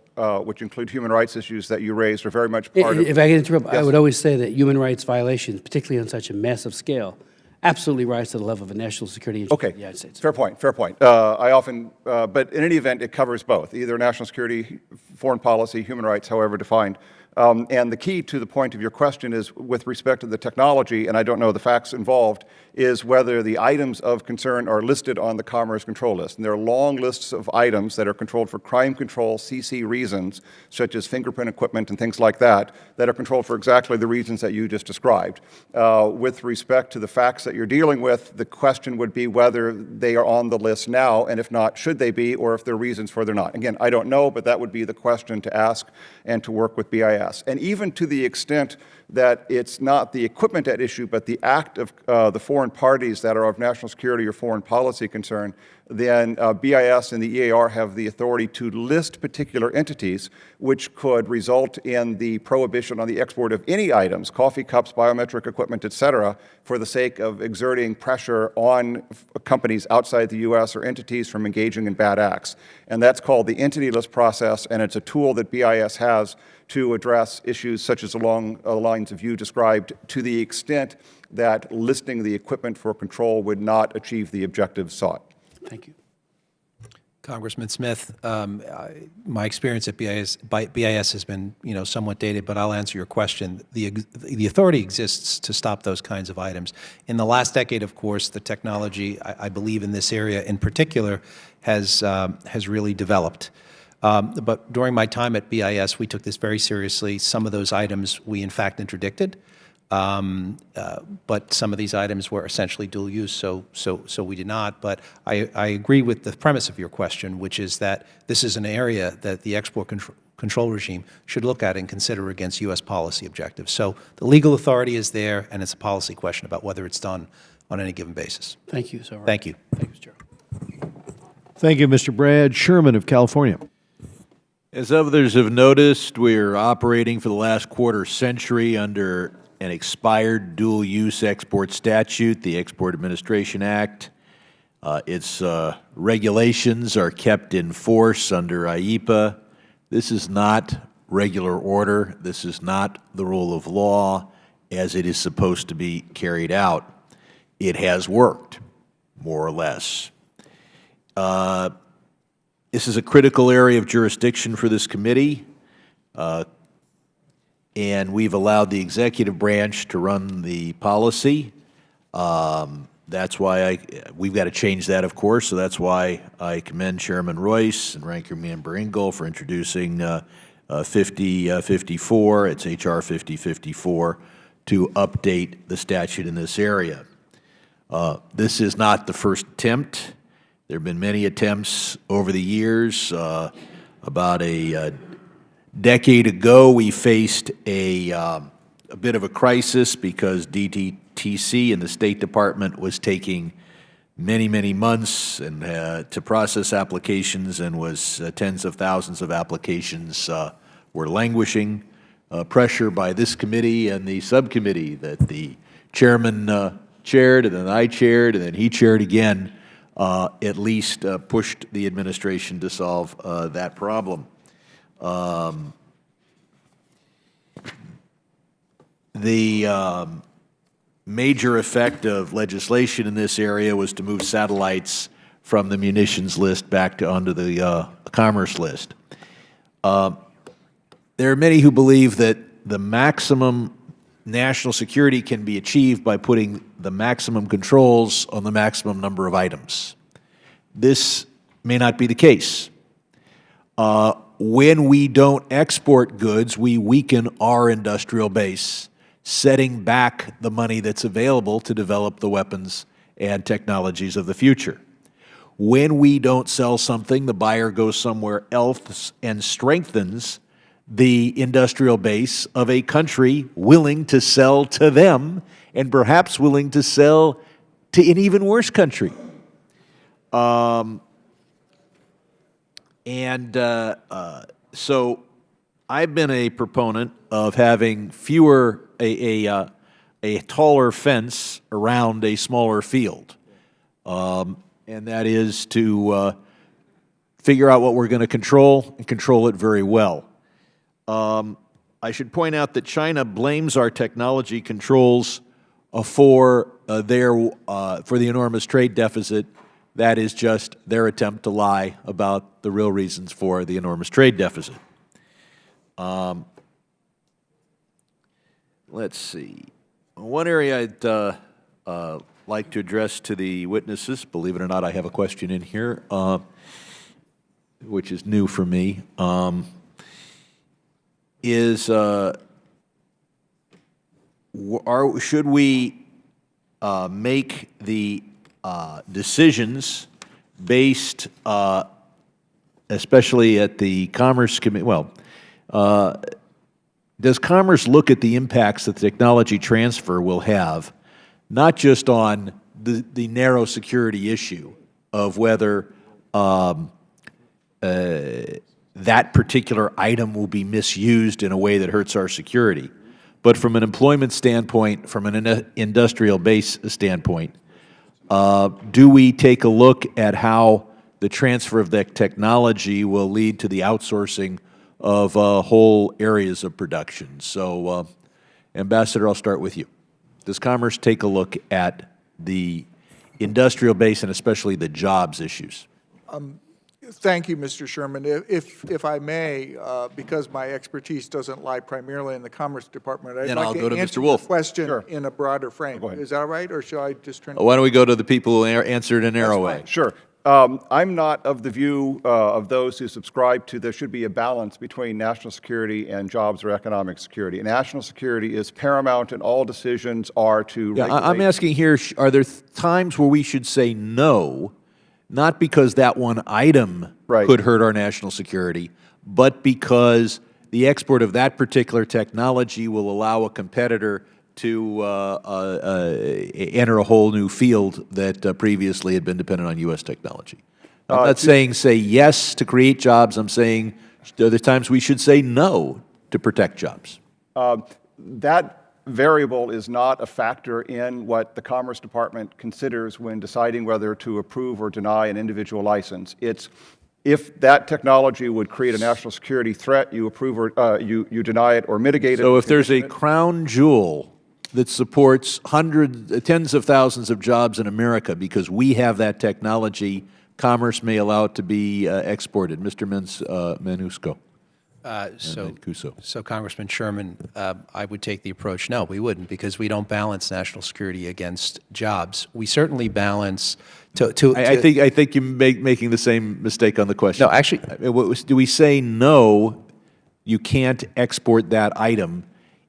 which include human rights issues that you raised, are very much part of. If I can interrupt, I Yes. would always say that human rights violations, particularly on such a massive scale, absolutely rise to the level of a national security interest Okay. of the United States. Fair point, fair point. I often, but in any event, it covers both, either national security, foreign policy, human rights, however defined. And the key to the point of your question is with respect to the technology, and I don't know the facts involved, is whether the items of concern are listed on the Commerce Control List. And there are long lists of items that are controlled for crime control, CC reasons, such as fingerprint equipment and things like that, that are controlled for exactly the reasons that you just described. With respect to the facts that you're dealing with, the question would be whether they are on the list now, and if not, should they be, or if there are reasons for they're not. Again, I don't know, but that would be the question to ask and to work with BIS. And even to the extent that it's not the equipment at issue, but the act of the foreign parties that are of national security or foreign policy concern, then BIS and the EAR have the authority to list particular entities, which could result in the prohibition on the export of any items, coffee cups, biometric equipment, et cetera, for the sake of exerting pressure on companies outside the U.S. or entities from engaging in bad acts. And that's called the entity list process, and it's a tool that BIS has to address issues such as along the lines of you described, to the extent that listing the equipment for control would not achieve the objectives sought. Thank you. Congressman Smith, my experience at BIS has been, somewhat dated, but I'll answer your question. The authority exists to stop those kinds of items. In the last decade, of course, the technology, I believe in this area in particular, has really developed. But during my time at BIS, we took this very seriously. Some of those items we, in fact, interdicted. But some of these items were essentially dual use, so we did not. But I agree with the premise of your question, which is that this is an area that the export control regime should look at and consider against U.S. policy objectives. So the legal authority is there, and it's a policy question about whether it's done on any given basis. Thank you so much. Thank you. Thank you, Mr. Chair. Thank you, Mr. Brad Sherman of California. As others have noticed, we're operating for the last quarter century under an expired dual-use export statute, the Export Administration Act. Its regulations are kept in force under IEPA. This is not regular order. This is not the rule of law as it is supposed to be carried out. It has worked, more or less. This is a critical area of jurisdiction for this committee, and we've allowed the executive branch to run the policy. That's why we've got to change that, of course, so that's why I commend Chairman Royce and Ranking Member Engel for introducing 5054, it's H.R. 5054, to update the statute in this area. This is not the first attempt. There have been many attempts over the years. About a decade ago, we faced a bit of a crisis because DTTC in the State Department was taking many, many months and to process applications, and was tens of thousands of applications were languishing. Pressure by this committee and the subcommittee that the chairman chaired, and then I chaired, and then he chaired again, at least pushed the administration to solve that problem. The major effect of legislation in this area was to move satellites from the munitions list back to onto the commerce list. There are many who believe that the maximum national security can be achieved by putting the maximum controls on the maximum number of items. This may not be the case. When we don't export goods, we weaken our industrial base, setting back the money that's available to develop the weapons and technologies of the future. When we don't sell something, the buyer goes somewhere else and strengthens the industrial base of a country willing to sell to them, and perhaps willing to sell to an even worse country. So I've been a proponent of having a taller fence around a smaller field, and that is to figure out what we're going to control and control it very well. I should point out that China blames our technology controls for the enormous trade deficit. That is just their attempt to lie about the real reasons for the enormous trade deficit. Let's see. One area I'd like to address to the witnesses, believe it or not, I have a question in here, which is new for me, is should we make the decisions based, especially at the Commerce Committee, well, does Commerce look at the impacts that the technology transfer will have, not just on the narrow security issue of whether that particular item will be misused in a way that hurts our security, but from an employment standpoint, from an industrial base standpoint, do we take a look at how the transfer of that technology will lead to the outsourcing of whole areas of production? So, Ambassador, I'll start with you. Does Commerce take a look at the industrial base and especially the jobs issues? Thank you, Mr. Sherman. If I may, because my expertise doesn't lie primarily in the Commerce Department, I'd Then I'll like go to to answer Mr. Wolf. the question in a broader frame. Is that all right, or shall I just turn? Why don't we go to the people who answered in a narrow way? Sure. I'm not of the view of those who subscribe to there should be a balance between national security and jobs or economic security. National security is paramount, and all decisions are to Yeah, regulate. I'm asking here, are there times where we should say no, not because that one item Right. could hurt our national security, but because the export of that particular technology will allow a competitor to enter a whole new field that previously had been dependent on U.S. technology? I'm not saying say yes to create jobs. I'm saying there are times we should say no to protect jobs. That variable is not a factor in what the Commerce Department considers when deciding whether to approve or deny an individual license. It's if that technology would create a national security threat, you approve or you deny it or mitigate it. So if there's a crown jewel that supports tens of thousands of jobs in America because we have that technology, Commerce may allow it to be exported. Mr. Manusco. So Congressman Sherman, I would take the approach, no, we wouldn't, because we don't balance national security against jobs. We certainly balance I think you're making the same mistake on the question. No, actually, do we say no, you can't export that item,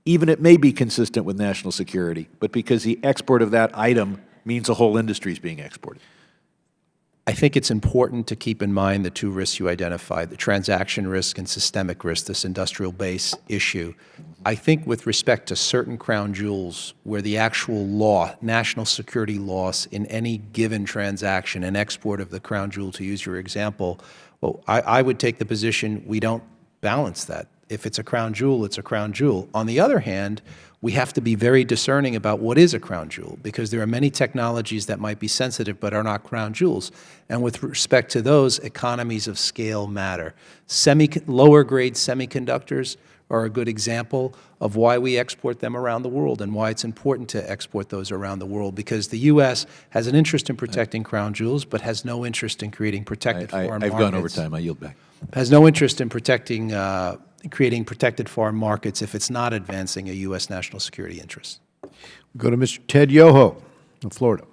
even it may be consistent with national security, but because the export of that item means a whole industry is being exported? I think it's important to keep in mind the two risks you identified, the transaction risk and systemic risk, this industrial base issue. I think with respect to certain crown jewels where the actual law, national security loss in any given transaction, an export of the crown jewel, to use your example, well, I would take the position we don't balance that. If it's a crown jewel, it's a crown jewel. On the other hand, we have to be very discerning about what is a crown jewel, because there are many technologies that might be sensitive but are not crown jewels. And with respect to those, economies of scale matter. Lower grade semiconductors are a good example of why we export them around the world and why it's important to export those around the world, because the U.S. has an interest in protecting crown jewels but has no interest in creating protected foreign markets. I've gone over time. I yield back. Has no interest in creating protected foreign markets if it's not advancing a U.S. national security interest. We go to Mr. Ted Yoho of Florida.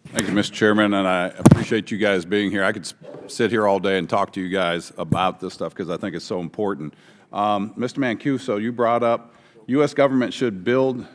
Thank you, Mr. Chairman, and I appreciate you guys being here. I could sit here all day and talk to you guys about this stuff because I think it's so important. Mr. Mancuso, you brought up U.S. government should build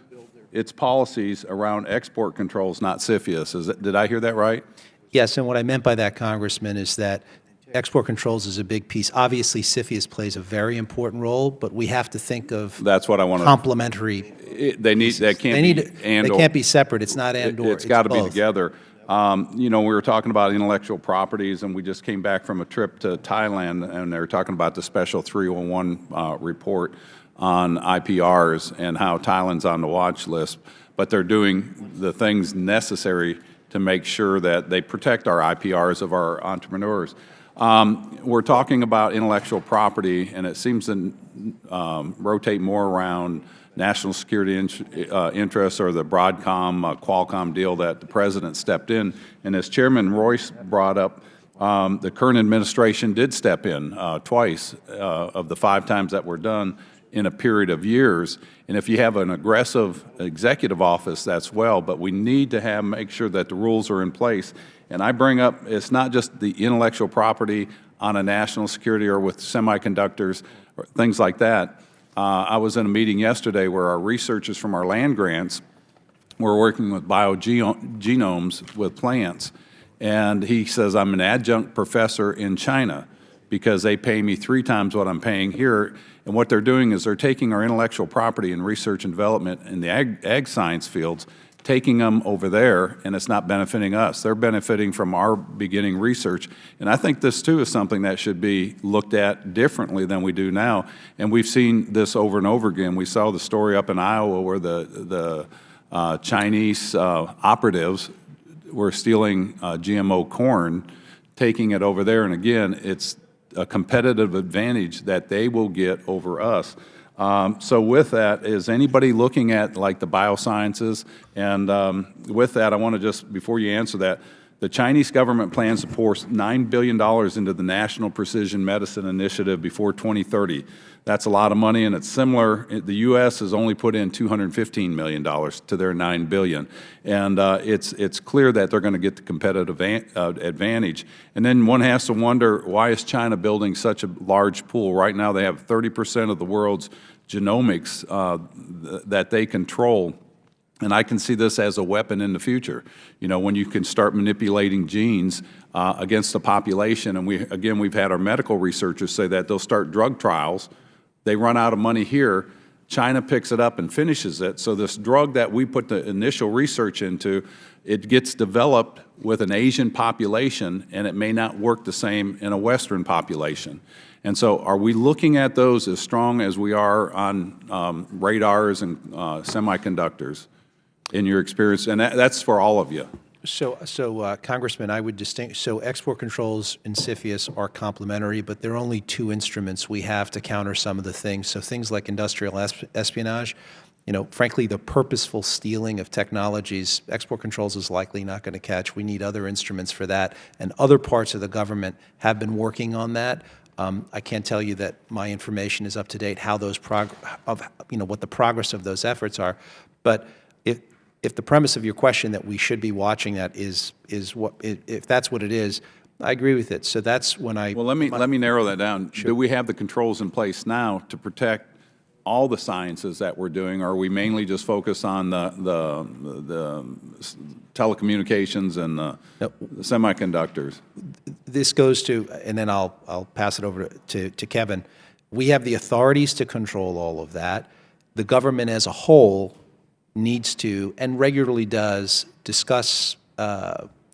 its policies around export controls, not CFIUS. Did I hear that right? Yes, and what I meant by that, Congressman, is that export controls is a big piece. Obviously, CFIUS plays a very important role, but we have to think of That's what I want to. complementary. They can't be They can't be separate. It's not and/or. It's got to be both. together. You know, we were talking about intellectual properties, and we just came back from a trip to Thailand, and they were talking about the Special 301 report on IPRs and how Thailand's on the watch list, but they're doing the things necessary to make sure that they protect our IPRs of our entrepreneurs. We're talking about intellectual property, and it seems to rotate more around national security interests or the Broadcom, Qualcomm deal that the President stepped in. And as Chairman Royce brought up, the current administration did step in twice of the 5 times that were done in a period of years. And if you have an aggressive executive office, that's well, but we need to make sure that the rules are in place. And I bring up, it's not just the intellectual property on a national security or with semiconductors or things like that. I was in a meeting yesterday where our researchers from our land grants were working with biogenomes with plants. And he says, I'm an adjunct professor in China because they pay me 3 times what I'm paying here. And what they're doing is they're taking our intellectual property and research and development in the ag science fields, taking them over there, and it's not benefiting us. They're benefiting from our beginning research. And I think this, too, is something that should be looked at differently than we do now. And we've seen this over and over again. We saw the story up in Iowa where the Chinese operatives were stealing GMO corn, taking it over there. And again, it's a competitive advantage that they will get over us. So with that, is anybody looking at like the biosciences? And with that, I want to just, before you answer that, the Chinese government plans to pour $9 billion into the National Precision Medicine Initiative before 2030. That's a lot of money, and it's similar. The U.S. has only put in $215 million to their $9 billion. And it's clear that they're going to get the competitive advantage. And then one has to wonder, why is China building such a large pool? Right now they have 30% of the world's genomics that they control. And I can see this as a weapon in the future. You know, when you can start manipulating genes against the population, and we've had our medical researchers say that they'll start drug trials. They run out of money here. China picks it up and finishes it. So this drug that we put the initial research into, it gets developed with an Asian population, and it may not work the same in a Western population. And so are we looking at those as strong as we are on radars and semiconductors in your experience? And that's for all of you. So Congressman, I would distinguish, so export controls and CFIUS are complementary, but they're only 2 instruments we have to counter some of the things. So things like industrial espionage, you know, frankly, the purposeful stealing of technologies, export controls is likely not going to catch. We need other instruments for that, and other parts of the government have been working on that. I can't tell you that my information is up to date, how those what the progress of those efforts are, but if the premise of your question that we should be watching that is what, if that's what it is, I agree with it. So that's when I... Well, let me narrow that down. Sure. Do we have the controls in place now to protect all the sciences that we're doing, or are we mainly just focused on the telecommunications and the semiconductors? This goes to, and then I'll pass it over to Kevin. We have the authorities to control all of that. The government as a whole needs to, and regularly does, discuss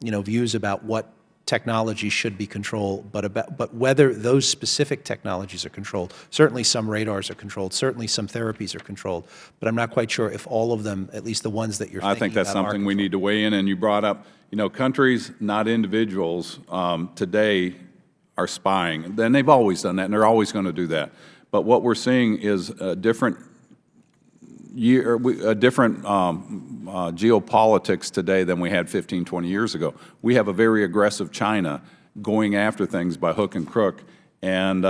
views about what technology should be controlled, but whether those specific technologies are controlled. Certainly some radars are controlled, certainly some therapies are controlled, but I'm not quite sure if all of them, at least the ones that you're thinking about, I think that's something we need to weigh in. And you brought up, countries, not individuals, today are spying. Then they've always done that, and they're always going to do that. But what we're seeing is a different geopolitics today than we had 15, 20 years ago. We have a very aggressive China going after things by hook and crook. And,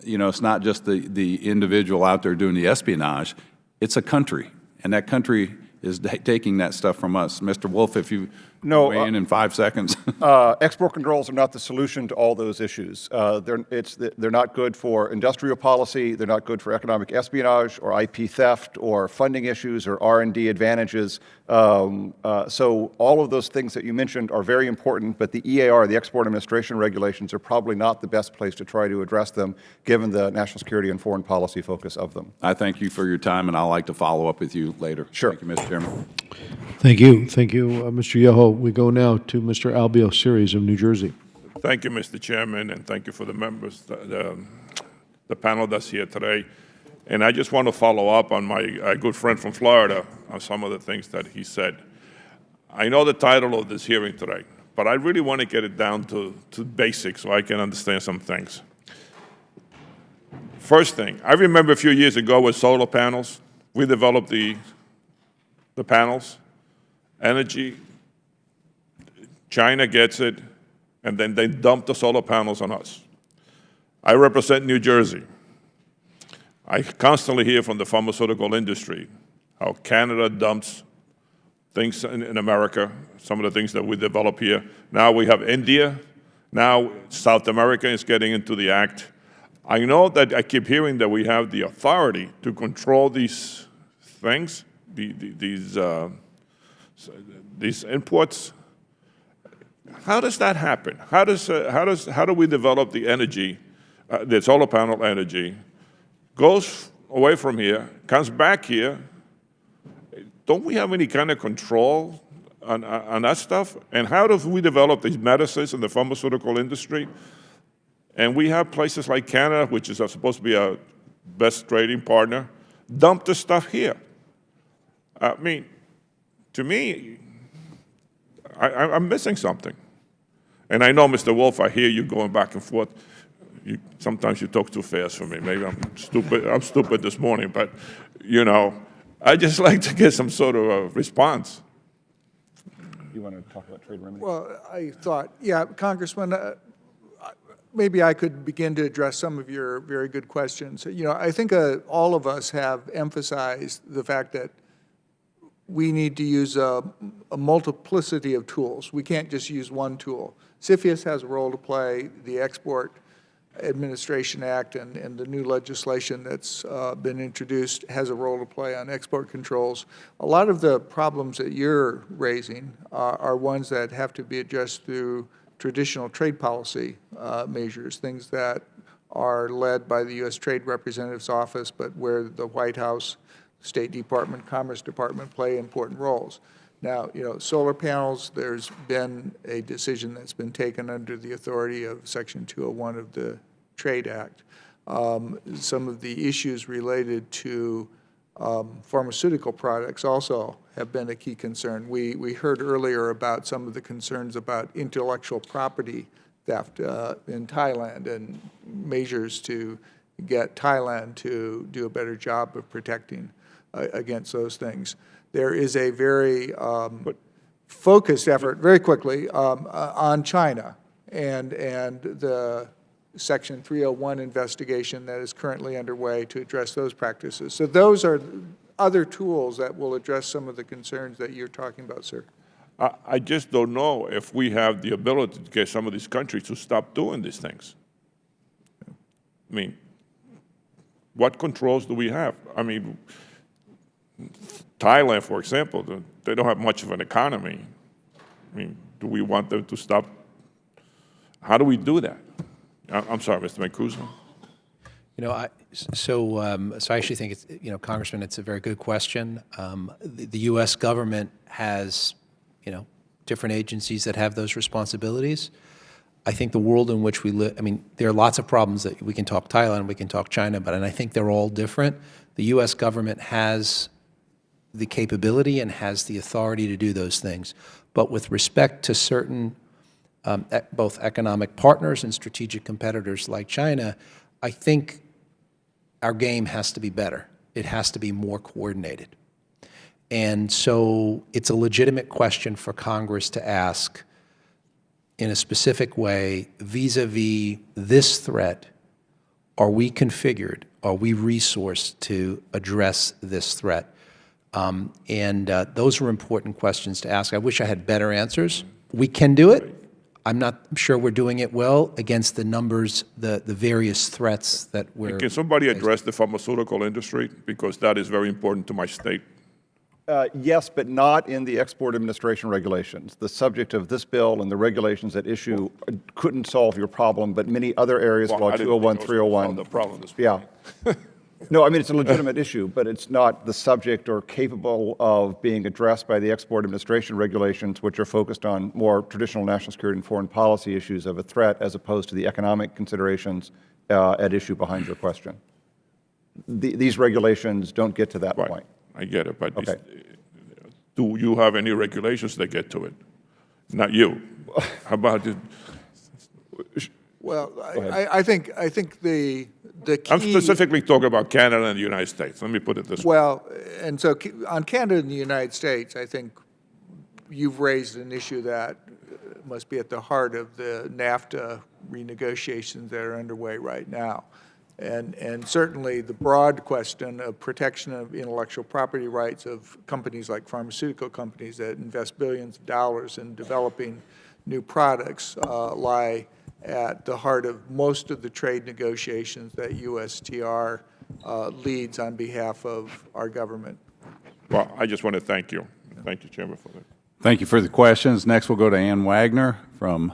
it's not just the individual out there doing the espionage. It's a country. And that country is taking that stuff from us. Mr. Wolf, if you weigh in 5 seconds. Export controls are not the solution to all those issues. They're not good for industrial policy. They're not good for economic espionage or IP theft or funding issues or R&D advantages. So all of those things that you mentioned are very important, but the EAR, the Export Administration Regulations, are probably not the best place to try to address them, given the national security and foreign policy focus of them. I thank you for your time, and I'd like to follow up with you later. Sure. Thank you, Mr. Chairman. Thank you. Thank you, Mr. Yoho. we go now to Mr. Albio Series of New Jersey. Thank you, Mr. Chairman, and thank you for the members, the panel that's here today. And I just want to follow up on my good friend from Florida on some of the things that he said. I know the title of this hearing today, but I really want to get it down to basics so I can understand some things. First thing, I remember a few years ago with solar panels, we developed the panels, energy, China gets it, and then they dump the solar panels on us. I represent New Jersey. I constantly hear from the pharmaceutical industry how Canada dumps things in America, some of the things that we develop here. Now we have India. Now South America is getting into the act. I know that I keep hearing that we have the authority to control these things, these imports. How does that happen? How do we develop the energy, the solar panel energy, goes away from here, comes back here? Don't we have any kind of control on that stuff? And how do we develop these medicines in the pharmaceutical industry? And we have places like Canada, which is supposed to be our best trading partner, dump this stuff here. I mean, to me, I'm missing something. And I know, Mr. Wolf, I hear you going back and forth. Sometimes you talk too fast for me. Maybe I'm stupid this morning, but, you know, I just like to get some sort of a response. You want to talk about trade remedies? Well, I thought, yeah, Congressman, maybe I could begin to address some of your very good questions. You know, I think all of us have emphasized the fact that we need to use a multiplicity of tools. We can't just use one tool. CFIUS has a role to play. The Export Administration Act and the new legislation that's been introduced has a role to play on export controls. A lot of the problems that you're raising are ones that have to be addressed through traditional trade policy measures, things that are led by the U.S. Trade Representative's Office, but where the White House, State Department, Commerce Department play important roles. Now, you know, solar panels, there's been a decision that's been taken under the authority of Section 201 of the Trade Act. Some of the issues related to pharmaceutical products also have been a key concern. We heard earlier about some of the concerns about intellectual property theft in Thailand and measures to get Thailand to do a better job of protecting against those things. There is a very focused effort, very quickly, on China and the Section 301 investigation that is currently underway to address those practices. So those are other tools that will address some of the concerns that you're talking about, sir. I just don't know if we have the ability to get some of these countries to stop doing these things. I mean, what controls do we have? I mean, Thailand, for example, they don't have much of an economy. I mean, do we want them to stop? How do we do that? I'm sorry, Mr. Mancuso. You know, so I actually think it's, you know, Congressman, it's a very good question. The U.S. government has, you know, different agencies that have those responsibilities. I think the world in which we live, I mean, there are lots of problems that we can talk Thailand, we can talk China, and I think they're all different. The U.S. government has the capability and has the authority to do those things. But with respect to certain both economic partners and strategic competitors like China, I think our game has to be better. It has to be more coordinated. And so it's a legitimate question for Congress to ask in a specific way, vis-a-vis this threat, are we configured, are we resourced to address this threat? Those are important questions to ask. I wish I had better answers. We can do it. I'm not sure we're doing it well against the numbers, the various threats that we're Can somebody address the pharmaceutical industry? Because that is very important to my state. Yes, but not in the Export Administration regulations. The subject of this bill and the regulations at issue couldn't solve your problem, but many other areas, Well, while I didn't 201, think those would solve 301. the problem this Yeah. No, I mean, it's a legitimate issue, but it's not the subject or capable of being addressed by the Export Administration regulations, which are focused on more traditional national security and foreign policy issues of a threat, as opposed to the economic considerations at issue behind your question. These regulations don't get to that Right. point. I get it, but Okay. do you have any regulations that get to it? Not you. How about it? Well, I think the key. I'm specifically talking about Canada and the United States. Let me put it this way. Well, and so on Canada and the United States, I think you've raised an issue that must be at the heart of the NAFTA renegotiations that are underway right now. And certainly the broad question of protection of intellectual property rights of companies like pharmaceutical companies that invest billions of dollars in developing new products lie at the heart of most of the trade negotiations that USTR leads on behalf of our government. Well, I just want to thank you. Thank you, Chairman, for that. Thank you for the questions. Next, we'll go to Ann Wagner from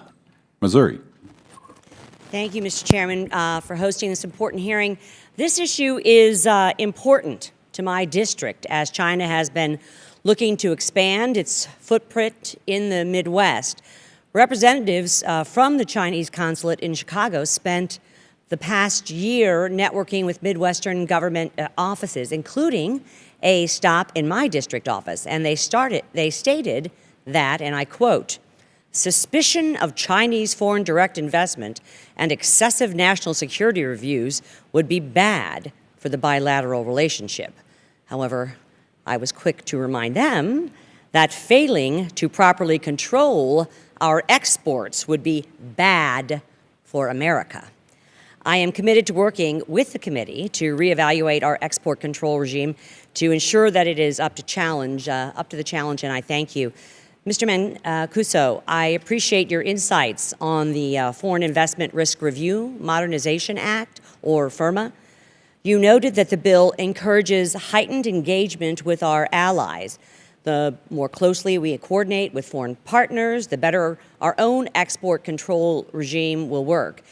Missouri. Thank you, Mr. Chairman, for hosting this important hearing. This issue is important to my district, as China has been looking to expand its footprint in the Midwest. Representatives from the Chinese consulate in Chicago spent the past year networking with Midwestern government offices, including a stop in my district office. And they stated that, and I quote, "Suspicion of Chinese foreign direct investment and excessive national security reviews would be bad for the bilateral relationship." However, I was quick to remind them that failing to properly control our exports would be bad for America. I am committed to working with the committee to reevaluate our export control regime to ensure that it is up to the challenge, and I thank you. Mr. Mancuso, I appreciate your insights on the Foreign Investment Risk Review Modernization Act, or FIRMA. You noted that the bill encourages heightened engagement with our allies. The more closely we coordinate with foreign partners, the better our own export control regime will work.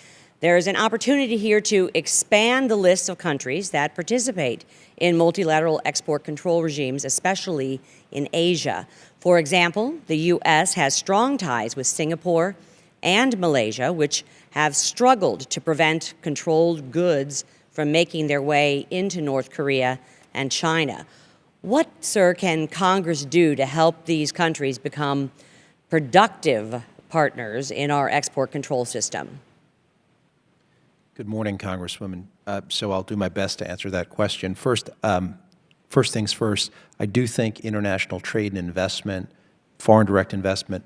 There is an opportunity here to expand the list of countries that participate in multilateral export control regimes, especially in Asia. For example, the U.S. has strong ties with Singapore and Malaysia, which have struggled to prevent controlled goods from making their way into North Korea and China. What, sir, can Congress do to help these countries become productive partners in our export control system? Good morning, Congresswoman. So I'll do my best to answer that question. First things first, I do think international trade and investment, foreign direct investment,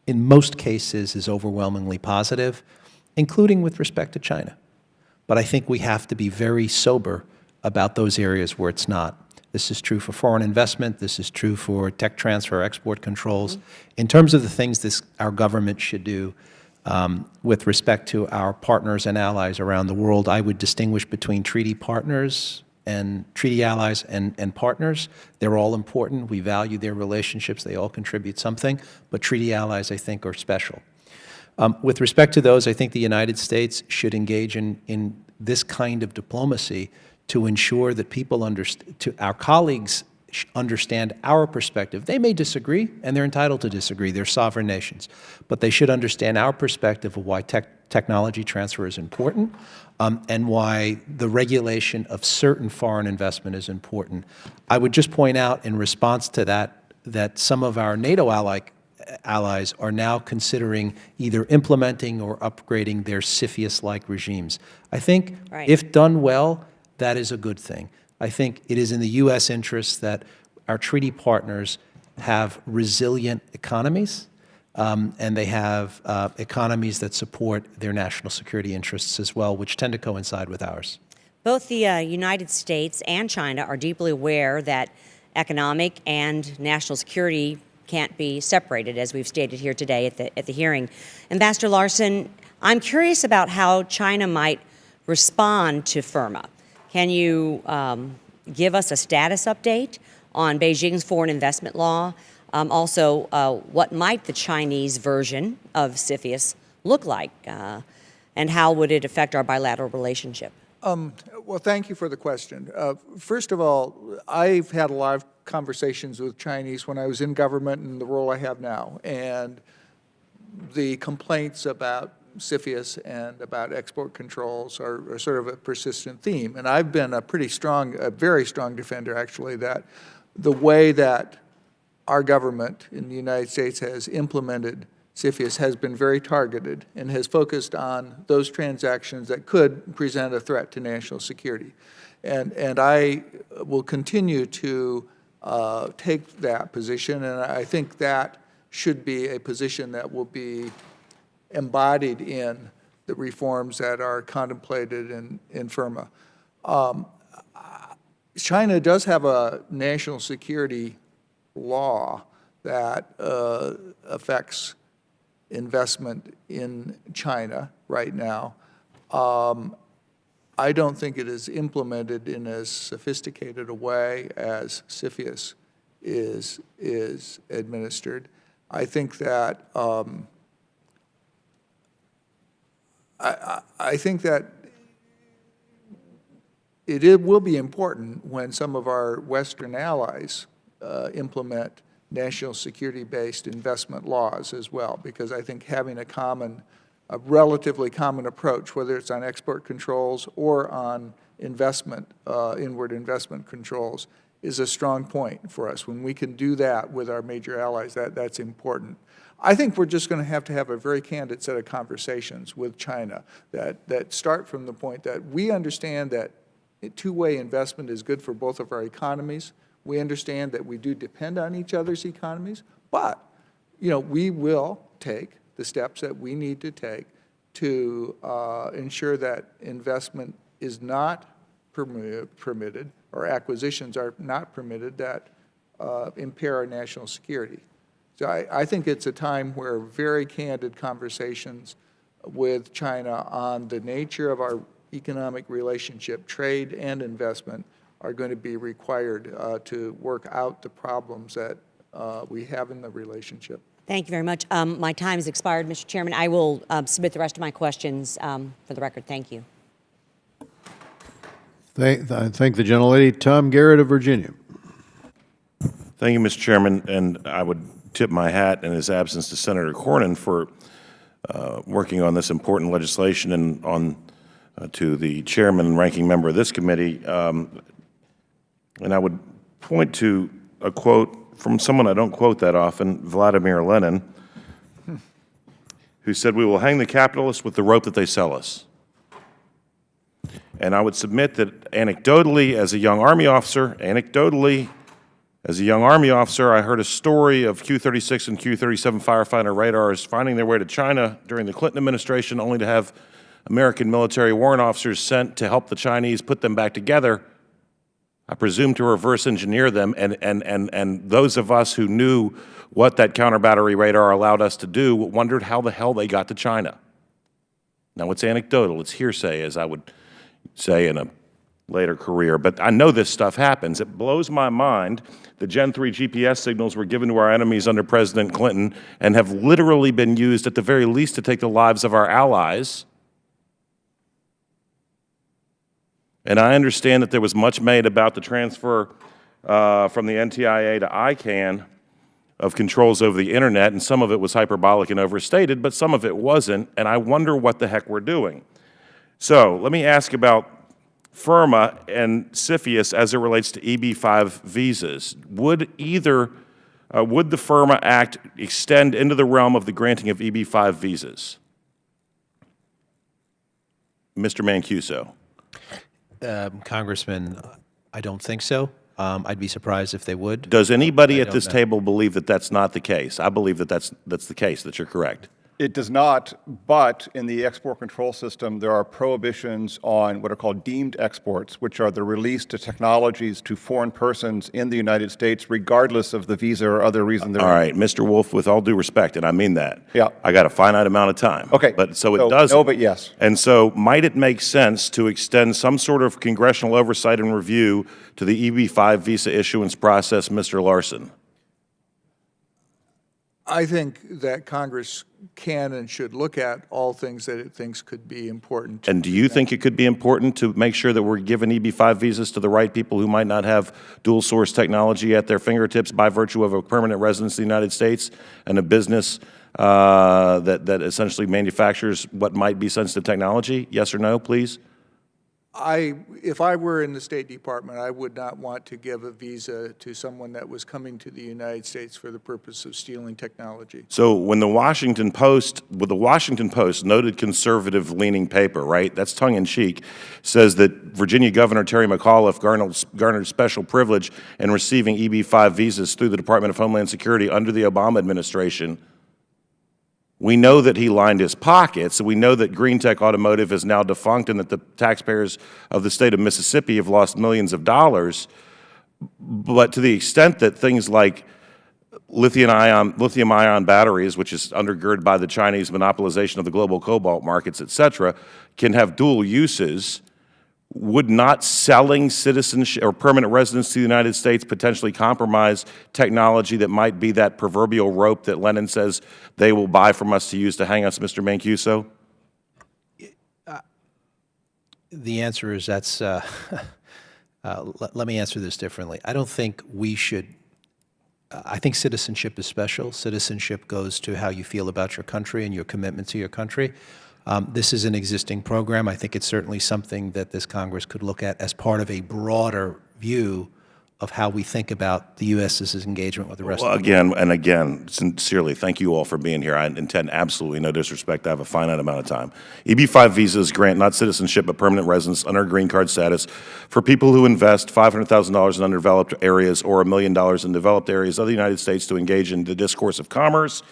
in most cases is overwhelmingly positive, including with respect to China. But I think we have to be very sober about those areas where it's not. This is true for foreign investment. This is true for tech transfer, export controls. In terms of the things our government should do with respect to our partners and allies around the world, I would distinguish between treaty partners and treaty allies and partners. They're all important. We value their relationships. They all contribute something. But treaty allies, I think, are special. With respect to those, I think the United States should engage in this kind of diplomacy to ensure that our colleagues understand our perspective. They may disagree, and they're entitled to disagree. They're sovereign nations. But they should understand our perspective of why technology transfer is important and why the regulation of certain foreign investment is important. I would just point out in response to that some of our NATO allies are now considering either implementing or upgrading their CFIUS-like regimes. I think if done well, that is a good thing. I think it is in the U.S. interest that our treaty partners have resilient economies, and they have economies that support their national security interests as well, which tend to coincide with ours. Both the United States and China are deeply aware that economic and national security can't be separated, as we've stated here today at the hearing. Ambassador Larson, I'm curious about how China might respond to FIRMA. Can you give us a status update on Beijing's foreign investment law? Also, what might the Chinese version of CFIUS look like, and how would it affect our bilateral relationship? Well, thank you for the question. First of all, I've had a lot of conversations with Chinese when I was in government and the role I have now, and the complaints about CFIUS and about export controls are sort of a persistent theme. And I've been a very strong defender, actually, that the way that our government in the United States has implemented CFIUS has been very targeted and has focused on those transactions that could present a threat to national security. And I will continue to take that position, and I think that should be a position that will be embodied in the reforms that are contemplated in FIRMA. China does have a national security law that affects investment in China right now. I don't think it is implemented in as sophisticated a way as CFIUS is administered. I think that I think that it will be important when some of our Western allies implement national security-based investment laws as well, because I think having a relatively common approach, whether it's on export controls or on inward investment controls, is a strong point for us. When we can do that with our major allies, that's important. I think we're just going to have a very candid set of conversations with China that start from the point that we understand that two-way investment is good for both of our economies. We understand that we do depend on each other's economies, but we will take the steps that we need to take to ensure that investment is not permitted or acquisitions are not permitted that impair our national security. So I think it's a time where very candid conversations with China on the nature of our economic relationship, trade and investment, are going to be required to work out the problems that we have in the relationship. Thank you very much. My time has expired, Mr. Chairman. I will submit the rest of my questions for the record. Thank you. I thank the gentlelady. Tom Garrett of Virginia. Thank you, Mr. Chairman, and I would tip my hat in his absence to Senator Cornyn for working on this important legislation and to the chairman and ranking member of this committee. And I would point to a quote from someone I don't quote that often, Vladimir Lenin, who said, "We will hang the capitalists with the rope that they sell us." And I would submit that anecdotally, as a young Army officer, I heard a story of Q-36 and Q-37 firefighter radars finding their way to China during the Clinton administration, only to have American military warrant officers sent to help the Chinese put them back together, I presume to reverse engineer them, and those of us who knew what that counter-battery radar allowed us to do wondered how the hell they got to China. Now, it's anecdotal, it's hearsay, as I would say in a later career, but I know this stuff happens. It blows my mind. The Gen 3 GPS signals were given to our enemies under President Clinton and have literally been used, at the very least, to take the lives of our allies. And I understand that there was much made about the transfer from the NTIA to ICANN of controls over the internet, and some of it was hyperbolic and overstated, but some of it wasn't, and I wonder what the heck we're doing. So let me ask about FIRMA and CFIUS as it relates to EB-5 visas. Would the FIRMA Act extend into the realm of the granting of EB-5 visas? Mr. Mancuso. Congressman, I don't think so. I'd be surprised if they would. Does anybody at this table believe that that's not the case? I believe that that's the case, that you're correct. It does not, but in the export control system, there are prohibitions on what are called deemed exports, which are the release to technologies to foreign persons in the United States, regardless of the visa or other reason. All right, Mr. Wolf, with all due respect, and I mean that. Yeah. I got a finite amount of time. Okay. But so it does. No, but yes. And so might it make sense to extend some sort of congressional oversight and review to the EB-5 visa issuance process, Mr. Larson? I think that Congress can and should look at all things that it thinks could be important. And do you think it could be important to make sure that we're giving EB-5 visas to the right people who might not have dual source technology at their fingertips by virtue of a permanent residence in the United States and a business that essentially manufactures what might be sensitive technology? Yes or no, please? If I were in the State Department, I would not want to give a visa to someone that was coming to the United States for the purpose of stealing technology. So when the Washington Post, noted conservative-leaning paper, right, that's tongue-in-cheek, says that Virginia Governor Terry McAuliffe garnered special privilege in receiving EB-5 visas through the Department of Homeland Security under the Obama administration, we know that he lined his pockets, and we know that Green Tech Automotive is now defunct and that the taxpayers of the state of Mississippi have lost millions of dollars. But to the extent that things like lithium-ion batteries, which is undergirded by the Chinese monopolization of the global cobalt markets, et cetera, can have dual uses, would not selling citizenship or permanent residence to the United States potentially compromise technology that might be that proverbial rope that Lenin says they will buy from us to use to hang us, Mr. Mancuso? The answer is that's, let me answer this differently. I don't think we should, I think citizenship is special. Citizenship goes to how you feel about your country and your commitment to your country. This is an existing program. I think it's certainly something that this Congress could look at as part of a broader view of how we think about the U.S.'s engagement with the rest of the world. Again, sincerely, thank you all for being here. I intend absolutely no disrespect. I have a finite amount of time. EB-5 visas grant not citizenship but permanent residence under green card status for people who invest $500,000 in undeveloped areas or $1 million in developed areas of the United States to engage in the discourse of commerce.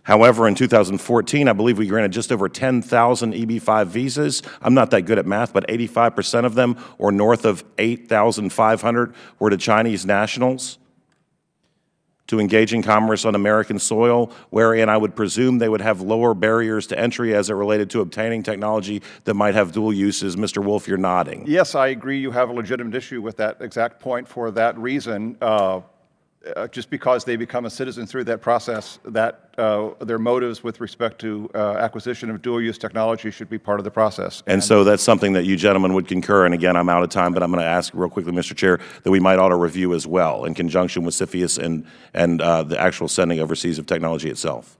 However, in 2014, I believe we granted just over 10,000 EB-5 visas. I'm not that good at math, but 85% of them, or north of 8,500, were to Chinese nationals to engage in commerce on American soil, wherein I would presume they would have lower barriers to entry as it related to obtaining technology that might have dual uses. Mr. Wolf, you're nodding. Yes, I agree you have a legitimate issue with that exact point for that reason. Just because they become a citizen through that process, that their motives with respect to acquisition of dual-use technology should be part of the process. And so that's something that you gentlemen would concur, and again, I'm out of time, but I'm going to ask real quickly, Mr. Chair, that we might ought to review as well in conjunction with CFIUS and the actual sending overseas of technology itself.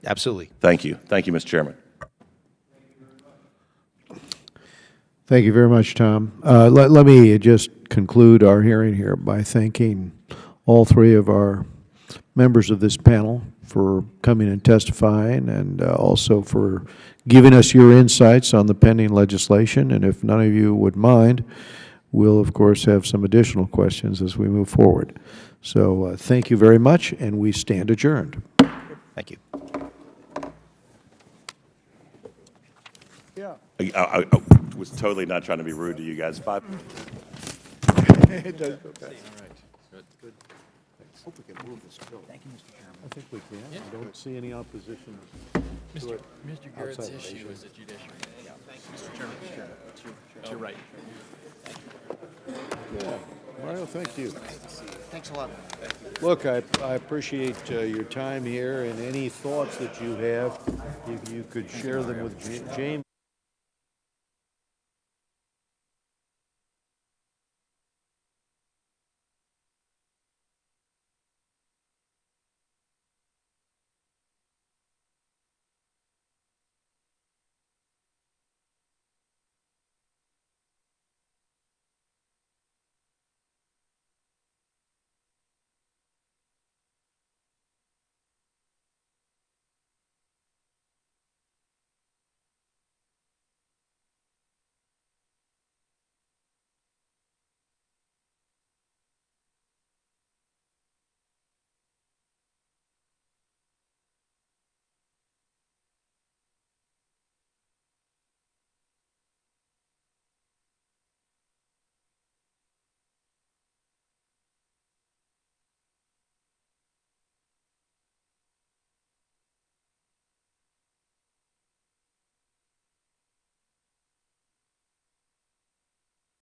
Absolutely. Thank you. Thank you, Mr. Chairman. Thank you very much, Tom. Let me just conclude our hearing here by thanking all three of our members of this panel for coming and testifying, and also for giving us your insights on the pending legislation. And if none of you would mind, we'll, of course, have some additional questions as we move forward. So thank you very much, and we stand adjourned. Thank you. Yeah. I was totally not trying to be rude to you guys. Bye. It does. Okay. Good. Hope we can move this bill. Thank you, Mr. Chairman. I think we can. Yeah. I don't see any opposition to it. Mr. Garrett's issue is a judiciary. Yeah, thank you, Mr. Chairman. To your right. Yeah. Mario, thank you. Thanks a lot. Look, I appreciate your time here, and any thoughts that you have, you could share them with James.